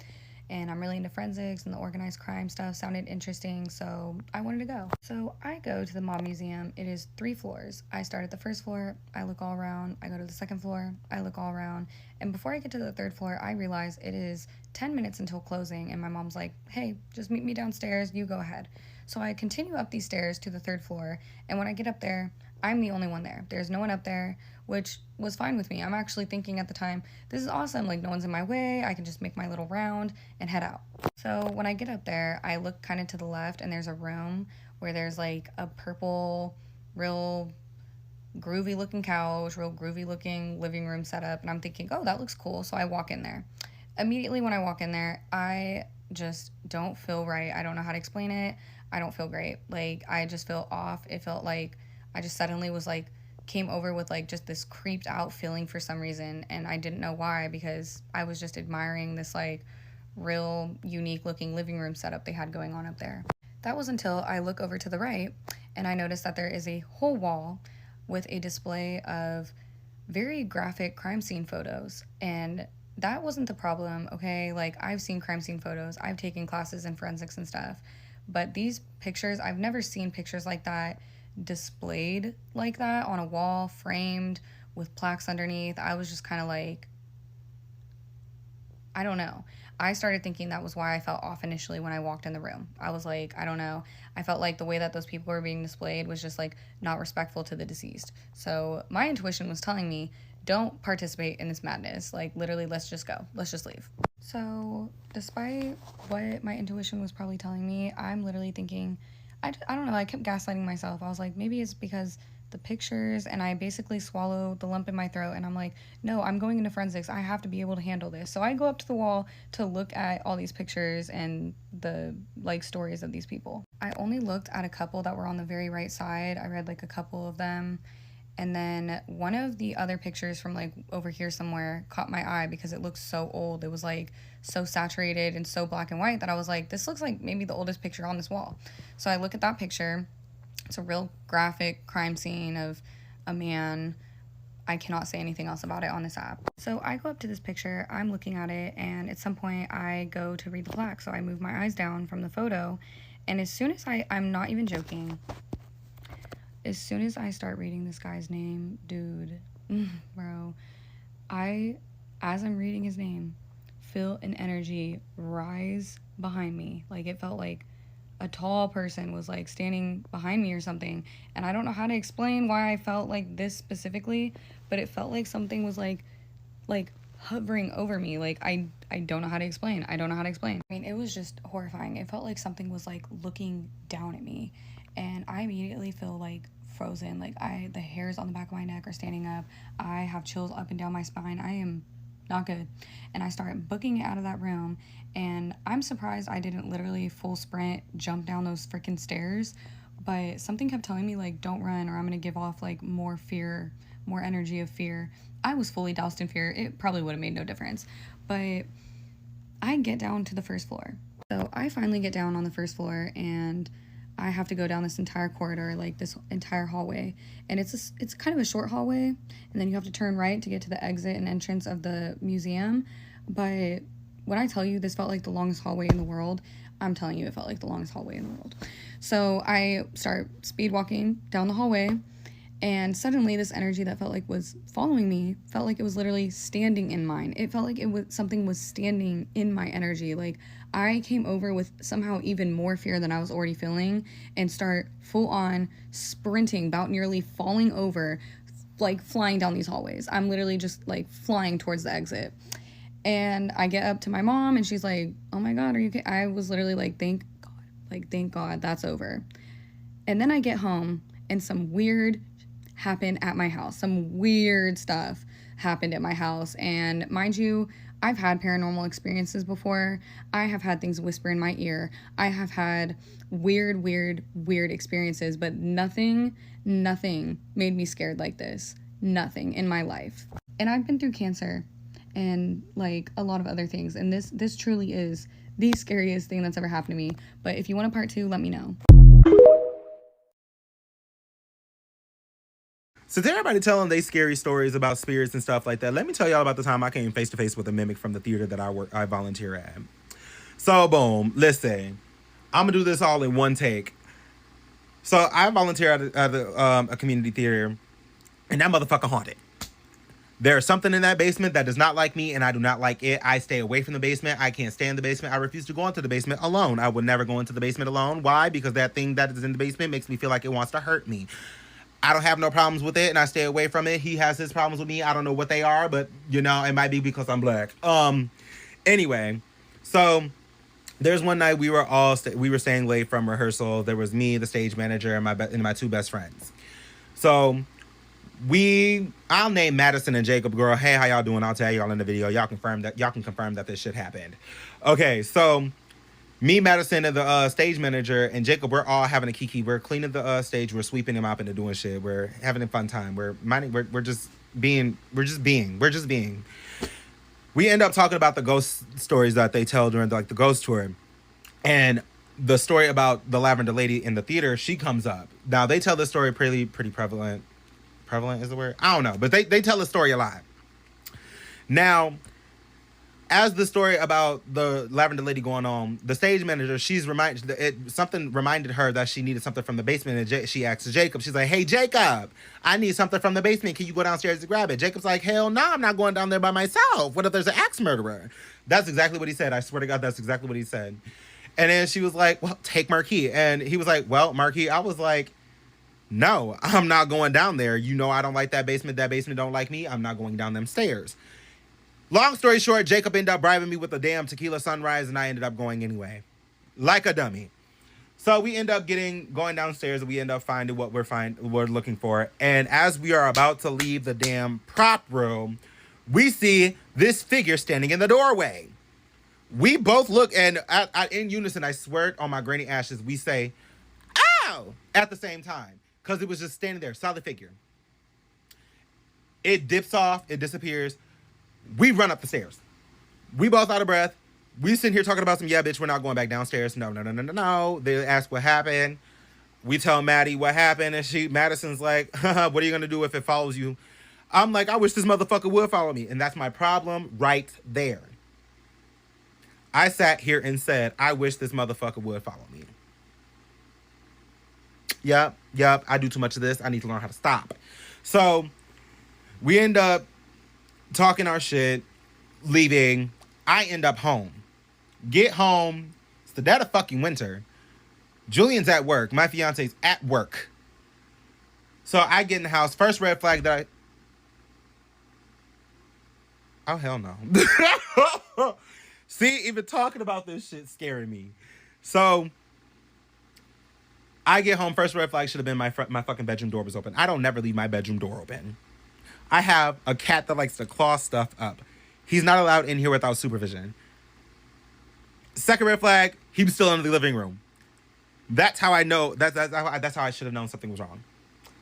And I'm really into forensics, and the organized crime stuff sounded interesting, so I wanted to go. So I go to the Mob Museum. It is 3 floors. I start at the first floor, I look all around, I go to the second floor, I look all around, and before I get to the 3rd floor, I realize it is 10 minutes until closing, and my mom's like, hey, just meet me downstairs, you go ahead. So I continue up these stairs to the 3rd floor, and when I get up there, I'm the only one there. There's no one up there, which was fine with me. I'm actually thinking at the time, this is awesome, like no one's in my way, I can just make my little round and head out. So when I get up there, I look kind of to the left and there's a room where there's like a purple, real groovy looking couch, real groovy looking living room setup, and I'm thinking, oh, that looks cool, so I walk in there. Immediately when I walk in there, I just don't feel right. I don't know how to explain it. I don't feel great. Like, I just feel off. It felt like I just suddenly was like, came over with like just this creeped out feeling for some reason, and I didn't know why, because I was just admiring this like real unique looking living room setup they had going on up there. That was until I look over to the right and I noticed that there is a whole wall with a display of very graphic crime scene photos, and that wasn't the problem, okay? Like, I've seen crime scene photos, I've taken classes in forensics and stuff, but these pictures, I've never seen pictures like that displayed like that on a wall, framed with plaques underneath. I was just kind of like, I don't know. I started thinking that was why I felt off initially when I walked in the room. I was like, I don't know. I felt like the way that those people were being displayed was just like not respectful to the deceased. So my intuition was telling me, don't participate in this madness. Like, literally, let's just go. Let's just leave. So despite what my intuition was probably telling me, I'm literally thinking, I don't know, I kept gaslighting myself. I was like, maybe it's because the pictures, and I basically swallow the lump in my throat, and I'm like, no, I'm going into forensics. I have to be able to handle this. So I go up to the wall to look at all these pictures and the like stories of these people. I only looked at a couple that were on the very right side. I read like a couple of them. And then one of the other pictures from like over here somewhere caught my eye because it looked so old. It was like so saturated and so black and white that I was like, this looks like maybe the oldest picture on this wall. So I look at that picture. It's a real graphic crime scene of a man. I cannot say anything else about it on this app. So I go up to this picture, I'm looking at it, and at some point I go to read the plaque. So I move my eyes down from the photo, and as soon as I'm not even joking, as soon as I start reading this guy's name, dude, bro, as I'm reading his name, feel an energy rise behind me. Like, it felt like a tall person was like standing behind me or something, and I don't know how to explain why I felt like this specifically, but it felt like something was like hovering over me. Like, I don't know how to explain. I don't know how to explain. I mean, it was just horrifying. It felt like something was like looking down at me, and I immediately feel like frozen. Like, the hairs on the back of my neck are standing up. I have chills up and down my spine. I am not good. And I start booking it out of that room, and I'm surprised I didn't literally full sprint jump down those freaking stairs, but something kept telling me like, don't run or I'm gonna give off like more fear, more energy of fear. I was fully doused in fear. It probably would have made no difference, but I get down to the first floor. So I finally get down on the first floor, and I have to go down this entire corridor, like this entire hallway, and it's kind of a short hallway, and then you have to turn right to get to the exit and entrance of the museum. But when I tell you this felt like the longest hallway in the world, I'm telling you it felt like the longest hallway in the world. So I start speed walking down the hallway, and suddenly this energy that felt like was following me felt like it was literally standing in mine. It felt like something was standing in my energy. Like, I came over with somehow even more fear than I was already feeling, and start full on sprinting, about nearly falling over, like flying down these hallways. I'm literally just like flying towards the exit. And I get up to my mom, and she's like, oh my God, are you okay? I was literally like, thank God that's over. And then I get home, and some weird happened at my house. Some weird stuff happened at my house, and mind you, I've had paranormal experiences before. I have had things whisper in my ear. I have had weird experiences, but nothing made me scared like this. Nothing in my life. And I've been through cancer and like a lot of other things. And this truly is the scariest thing that's ever happened to me. But if you want a part 2, let me know. So to everybody telling they scary stories about spirits and stuff like that, let me tell y'all about the time I came face to face with a mimic from the theater that I volunteer at. So boom, listen, I'm gonna do this all in one take. So I volunteer at a community theater, and that motherfucker haunted. There's something in that basement that does not like me, and I do not like it. I stay away from the basement. I can't stand the basement. I refuse to go into the basement alone. I would never go into the basement alone. Why? Because that thing that is in the basement makes me feel like it wants to hurt me. I don't have no problems with it, and I stay away from it. He has his problems with me. I don't know what they are, but, you know, it might be because I'm black. Anyway, so there's one night we were staying late from rehearsal. There was me, the stage manager, and my two best friends. So I'll name Madison and Jacob. Girl, hey, how y'all doing? I'll tell y'all in the video. Y'all can confirm that this shit happened. Okay, so me, Madison, and the stage manager, and Jacob, we're all having a kiki. We're cleaning the stage. We're sweeping them up and doing shit. We're having a fun time. We're just being. We end up talking about the ghost stories that they tell during the ghost tour, and the story about the lavender lady in the theater. She comes up. Now they tell this story pretty prevalent. Prevalent is the word? I don't know, but they tell the story a lot. Now, as the story about the lavender lady going on, the stage manager, something reminded her that she needed something from the basement, and she asked Jacob. She's like, "Hey, Jacob, I need something from the basement. Can you go downstairs to grab it?" Jacob's like, "Hell no, I'm not going down there by myself. What if there's an axe murderer?" That's exactly what he said. I swear to God, that's exactly what he said. And then she was like, "Well, take Marquis." And he was like, "Well, Marquis," I was like, "No, I'm not going down there. You know I don't like that basement. That basement don't like me. I'm not going down them stairs." Long story short, Jacob ended up bribing me with a damn tequila sunrise, and I ended up going anyway. Like a dummy. So we end up going downstairs, and we end up finding what we're looking for. And as we are about to leave the damn prop room, we see this figure standing in the doorway. We both look, and in unison, I swear on my granny ashes, we say, "Ow!" at the same time. Because it was just standing there, solid figure. It dips off, it disappears. We run up the stairs. We both out of breath. We sitting here talking about some, yeah, bitch, we're not going back downstairs. No. They ask what happened. We tell Maddie what happened, and Madison's like, "What are you going to do if it follows you?" I'm like, "I wish this motherfucker would follow me." And that's my problem right there. I sat here and said, I wish this motherfucker would follow me. Yep, I do too much of this. I need to learn how to stop. So we end up talking our shit, leaving. I end up home. Get home. It's the dead of fucking winter. Julian's at work. My fiance's at work. So I get in the house. First red flag that oh, hell no. See, even talking about this shit scaring me. So I get home. First red flag should have been my fucking bedroom door was open. I don't never leave my bedroom door open. I have a cat that likes to claw stuff up. He's not allowed in here without supervision. Second red flag, he was still in the living room. That's how I know. That's how I should have known something was wrong.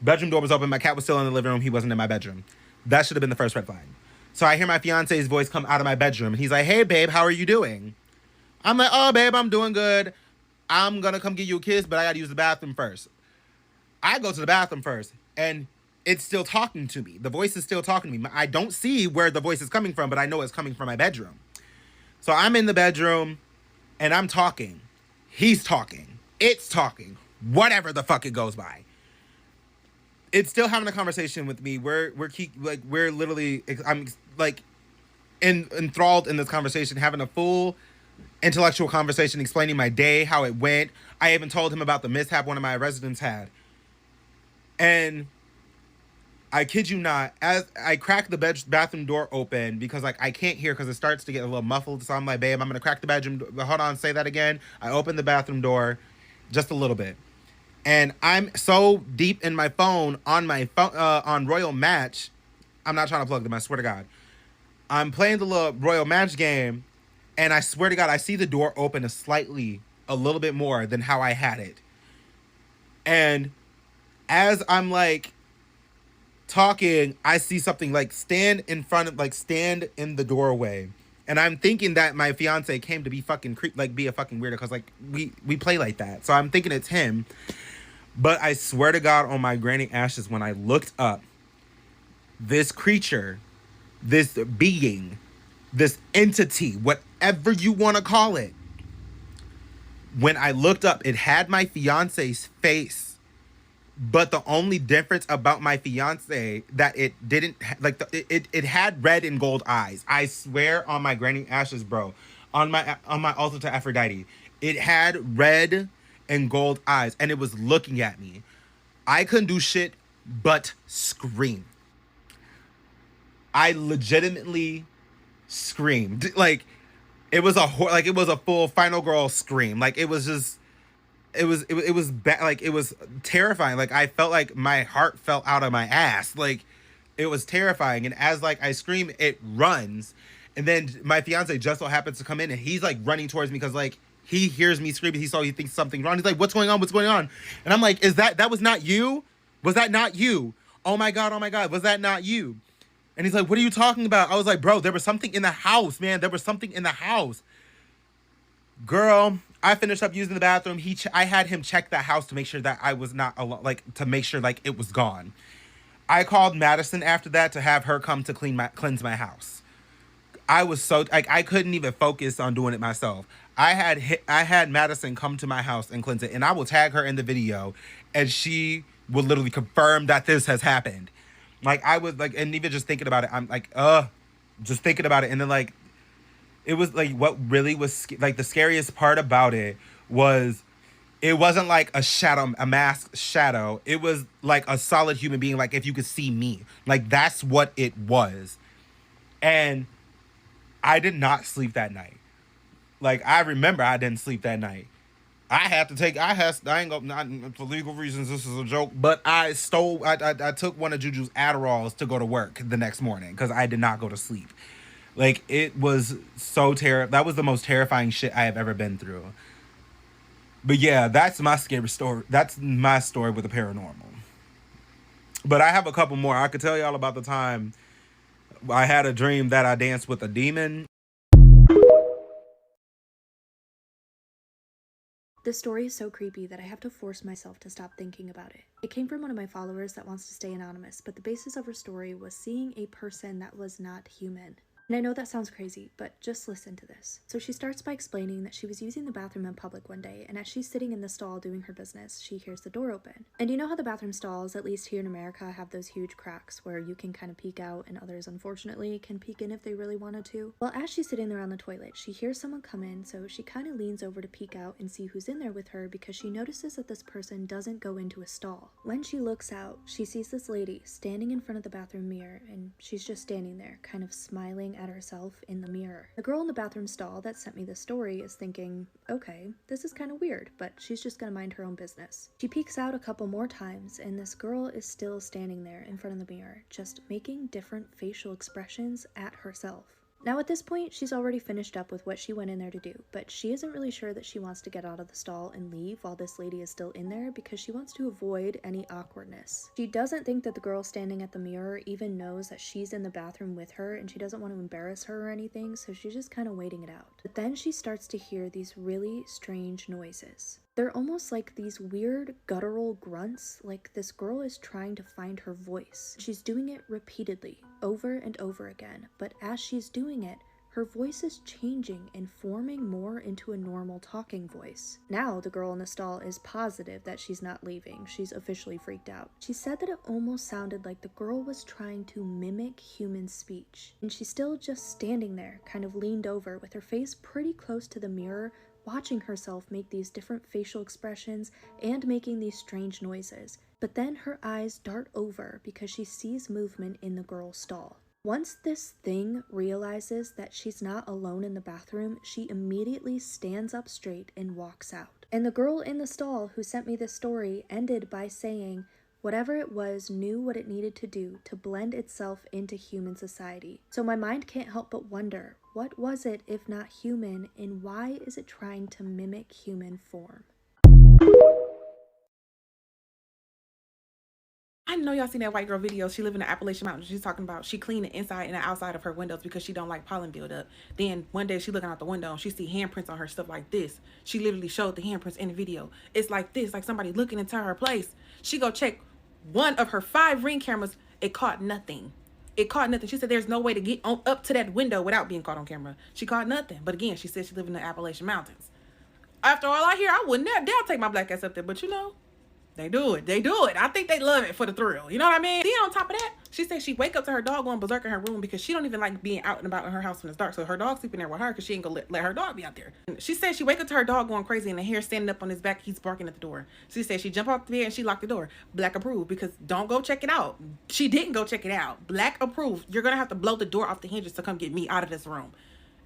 Bedroom door was open. My cat was still in the living room. He wasn't in my bedroom. That should have been the first red flag. So I hear my fiance's voice come out of my bedroom. And he's like, "Hey, babe, how are you doing?" I'm like, "Oh, babe, I'm doing good. I'm going to come give you a kiss, but I got to use the bathroom first." I go to the bathroom first, and it's still talking to me. The voice is still talking to me. I don't see where the voice is coming from, but I know it's coming from my bedroom. So I'm in the bedroom, and I'm talking. He's talking. It's talking. Whatever the fuck it goes by. It's still having a conversation with me. We're literally, I'm like enthralled in this conversation, having a full intellectual conversation, explaining my day, how it went. I even told him about the mishap one of my residents had. And I kid you not, as I crack the bathroom door open, because I can't hear because it starts to get a little muffled. So I'm like, "Babe, I'm going to crack the bedroom door." Hold on, say that again. I open the bathroom door just a little bit. And I'm so deep in my phone on Royal Match. I'm not trying to plug them, I swear to God. I'm playing the little Royal Match game, and I swear to God, I see the door open a little bit more than how I had it. And as I'm like talking, I see something like stand in the doorway. And I'm thinking that my fiance came to be fucking be a fucking weirdo, because like we play like that. So I'm thinking it's him. But I swear to God on my granny ashes, when I looked up, this creature, this being, this entity, whatever you want to call it, when I looked up, it had my fiance's face. But the only difference about my fiance that it didn't it had red and gold eyes. I swear on my granny ashes, bro, on my altar to Aphrodite, it had red and gold eyes, and it was looking at me. I couldn't do shit but scream. I legitimately screamed. Like it was a full final girl scream. Like it was just. It was bad. Like it was terrifying. Like I felt like my heart fell out of my ass. Like it was terrifying. And as like I scream, it runs, and then my fiance just so happens to come in, and he's like running towards me because like he hears me screaming. He thinks something wrong. He's like, "What's going on? What's going on?" And I'm like, that was not you? Was that not you? Oh my god! Was that not you? And he's like, "What are you talking about?" I was like, "Bro, there was something in the house, man. There was something in the house." Girl, I finished up using the bathroom. I had him check the house to make sure that I was not alone, like to make sure like it was gone. I called Madison after that to have her come to cleanse my house. I was so like I couldn't even focus on doing it myself. I had Madison come to my house and cleanse it, and I will tag her in the video, and she will literally confirm that this has happened. Like I was like, and even just thinking about it, I'm like, just thinking about it, and then like. It was like what really was like the scariest part about it was it wasn't like a masked shadow. It was like a solid human being. Like if you could see me, like that's what it was. And I did not sleep that night. Like I remember I didn't sleep that night. I ain't go, not for legal reasons. This is a joke, but I took one of Juju's Adderalls to go to work the next morning because I did not go to sleep. Like, it was so that was the most terrifying shit I have ever been through. But yeah, that's my scary story. That's my story with the paranormal. But I have a couple more. I could tell y'all about the time I had a dream that I danced with a demon. This story is so creepy that I have to force myself to stop thinking about it. It came from one of my followers that wants to stay anonymous, but the basis of her story was seeing a person that was not human. And I know that sounds crazy, but just listen to this. So she starts by explaining that she was using the bathroom in public one day, and as she's sitting in the stall doing her business, she hears the door open. And you know how the bathroom stalls, at least here in America, have those huge cracks where you can kind of peek out and others, unfortunately, can peek in if they really wanted to? Well, as she's sitting there on the toilet, she hears someone come in, so she kind of leans over to peek out and see who's in there with her because she notices that this person doesn't go into a stall. When she looks out, she sees this lady standing in front of the bathroom mirror, and she's just standing there, kind of smiling at herself in the mirror. The girl in the bathroom stall that sent me this story is thinking, okay, this is kind of weird, but she's just gonna mind her own business. She peeks out a couple more times, and this girl is still standing there in front of the mirror, just making different facial expressions at herself. Now at this point, she's already finished up with what she went in there to do, but she isn't really sure that she wants to get out of the stall and leave while this lady is still in there because she wants to avoid any awkwardness. She doesn't think that the girl standing at the mirror even knows that she's in the bathroom with her, and she doesn't want to embarrass her or anything, so she's just kind of waiting it out. But then she starts to hear these really strange noises. They're almost like these weird guttural grunts, like this girl is trying to find her voice. She's doing it repeatedly, over and over again, but as she's doing it, her voice is changing and forming more into a normal talking voice. Now the girl in the stall is positive that she's not leaving. She's officially freaked out. She said that it almost sounded like the girl was trying to mimic human speech, and she's still just standing there, kind of leaned over with her face pretty close to the mirror, watching herself make these different facial expressions and making these strange noises. But then her eyes dart over because she sees movement in the girl's stall. Once this thing realizes that she's not alone in the bathroom, she immediately stands up straight and walks out. And the girl in the stall who sent me this story ended by saying, Whatever it was knew what it needed to do to blend itself into human society. So my mind can't help but wonder, what was it if not human, and why is it trying to mimic human form? I know y'all seen that white girl video. She live in the Appalachian Mountains. She's talking about she clean the inside and the outside of her windows because she don't like pollen buildup. Then one day she looking out the window and she see handprints on her stuff like this. She literally showed the handprints in the video. It's like this, like somebody looking into her place. She go check one of her 5 Ring cameras. It caught nothing. It caught nothing. She said there's no way to get on up to that window without being caught on camera. She caught nothing. But again, she said she live in the Appalachian Mountains. After all I hear, I wouldn't dare take my black ass up there. But you know, they do it. They do it. I think they love it for the thrill. You know what I mean? Then on top of that, she said she wake up to her dog going berserk in her room because she don't even like being out and about in her house when it's dark. So her dog sleeping there with her because she ain't gonna let her dog be out there. She said she wake up to her dog going crazy and the hair standing up on his back. He's barking at the door. She said she jump off the bed and she locked the door. Black approved, because don't go check it out. She didn't go check it out. Black approved. You're gonna have to blow the door off the hinges to come get me out of this room.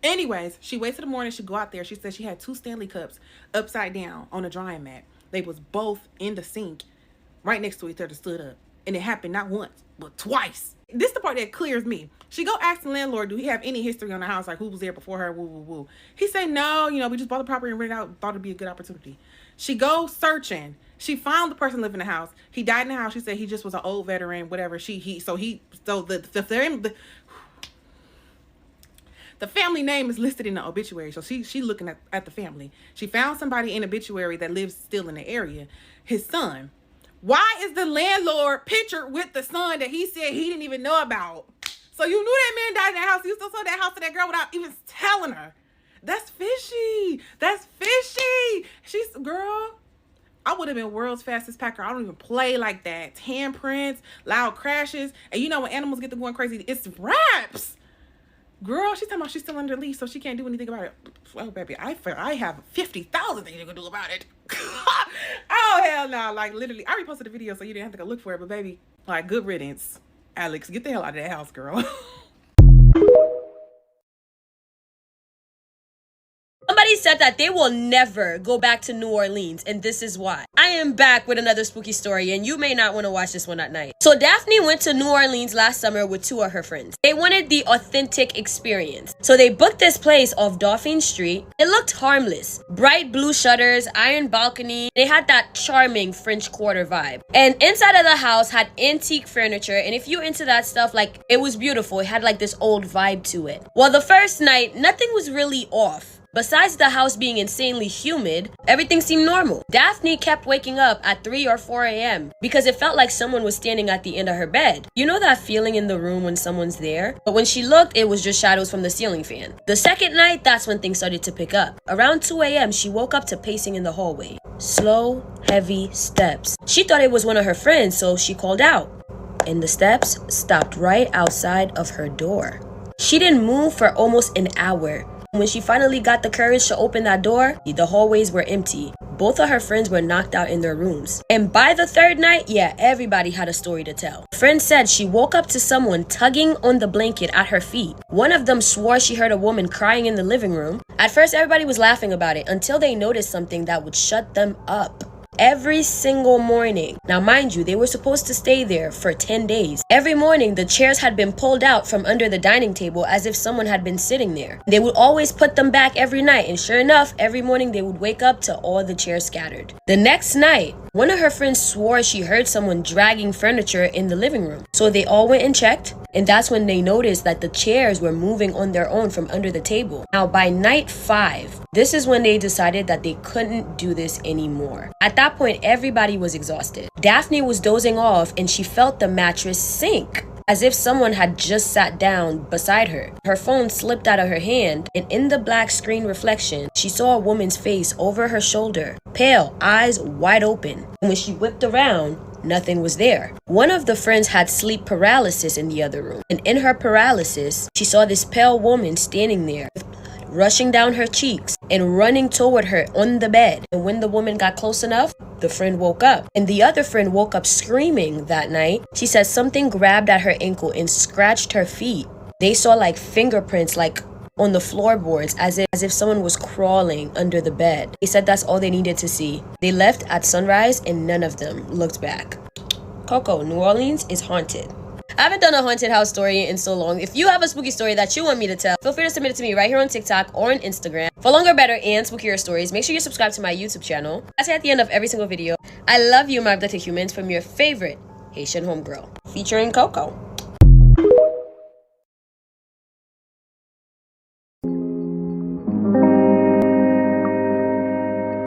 Anyways, she waits till the morning. She go out there. She said she had 2 Stanley cups upside down on a drying mat. They was both in the sink, right next to each other, stood up. And it happened not once, but twice. This is the part that clears me. She go ask the landlord, do he have any history on the house? Like, who was there before her? Woo, woo, woo. He said, no, we just bought the property and rented it out. Thought it'd be a good opportunity. She goes searching. She found the person living in the house. He died in the house. She said he just was an old veteran, whatever. The family name is listed in the obituary. So she looking at the family. She found somebody in obituary that lives still in the area. His son. Why is the landlord pictured with the son that he said he didn't even know about? So you knew that man died in that house. You still sold that house to that girl without even telling her. That's fishy. That's fishy. Girl, I would have been world's fastest packer. I don't even play like that. Handprints, loud crashes. And you know when animals get to going crazy, it's raps. Girl, she's talking about she's still under lease, so she can't do anything about it. Well, baby, I have 50,000 things you can do about it. Oh, hell no. Like, literally, I reposted the video so you didn't have to go look for it. But, baby, like, good riddance. Alex, get the hell out of that house, girl. Somebody said that they will never go back to New Orleans, and this is why. I am back with another spooky story, and you may not want to watch this one at night. So Daphne went to New Orleans last summer with 2 of her friends. They wanted the authentic experience. So they booked this place off Dauphine Street. It looked harmless. Bright blue shutters, iron balcony. They had that charming French Quarter vibe. And inside of the house had antique furniture, and if you're into that stuff, like, it was beautiful. It had like this old vibe to it. Well, the first night, nothing was really off. Besides the house being insanely humid, everything seemed normal. Daphne kept waking up at 3 or 4 a.m. because it felt like someone was standing at the end of her bed. You know that feeling in the room when someone's there? But when she looked, it was just shadows from the ceiling fan. The second night, that's when things started to pick up. Around 2 a.m., she woke up to pacing in the hallway. Slow, heavy steps. She thought it was one of her friends, so she called out. And the steps stopped right outside of her door. She didn't move for almost an hour. When she finally got the courage to open that door, the hallways were empty. Both of her friends were knocked out in their rooms. And by the third night, yeah, everybody had a story to tell. A friend said she woke up to someone tugging on the blanket at her feet. One of them swore she heard a woman crying in the living room. At first, everybody was laughing about it until they noticed something that would shut them up. Every single morning. Now, mind you, they were supposed to stay there for 10 days. Every morning, the chairs had been pulled out from under the dining table as if someone had been sitting there. They would always put them back every night, and sure enough, every morning they would wake up to all the chairs scattered. The next night, one of her friends swore she heard someone dragging furniture in the living room. So they all went and checked, and that's when they noticed that the chairs were moving on their own from under the table. Now, by night 5, this is when they decided that they couldn't do this anymore. At that point, everybody was exhausted. Daphne was dozing off and she felt the mattress sink, as if someone had just sat down beside her. Her phone slipped out of her hand, and in the black screen reflection, she saw a woman's face over her shoulder, pale, eyes wide open. And when she whipped around, nothing was there. One of the friends had sleep paralysis in the other room, and in her paralysis, she saw this pale woman standing there with blood rushing down her cheeks and running toward her on the bed. And when the woman got close enough, the friend woke up. And the other friend woke up screaming that night. She said something grabbed at her ankle and scratched her feet. They saw like fingerprints like on the floorboards as if someone was crawling under the bed. They said that's all they needed to see. They left at sunrise and none of them looked back. Coco, New Orleans is haunted. I haven't done a haunted house story in so long. If you have a spooky story that you want me to tell, feel free to submit it to me right here on TikTok or on Instagram. For longer, better, and spookier stories, make sure you subscribe to my YouTube channel. I say at the end of every single video, I love you, my abducted humans, from your favorite Haitian homegirl, featuring Coco.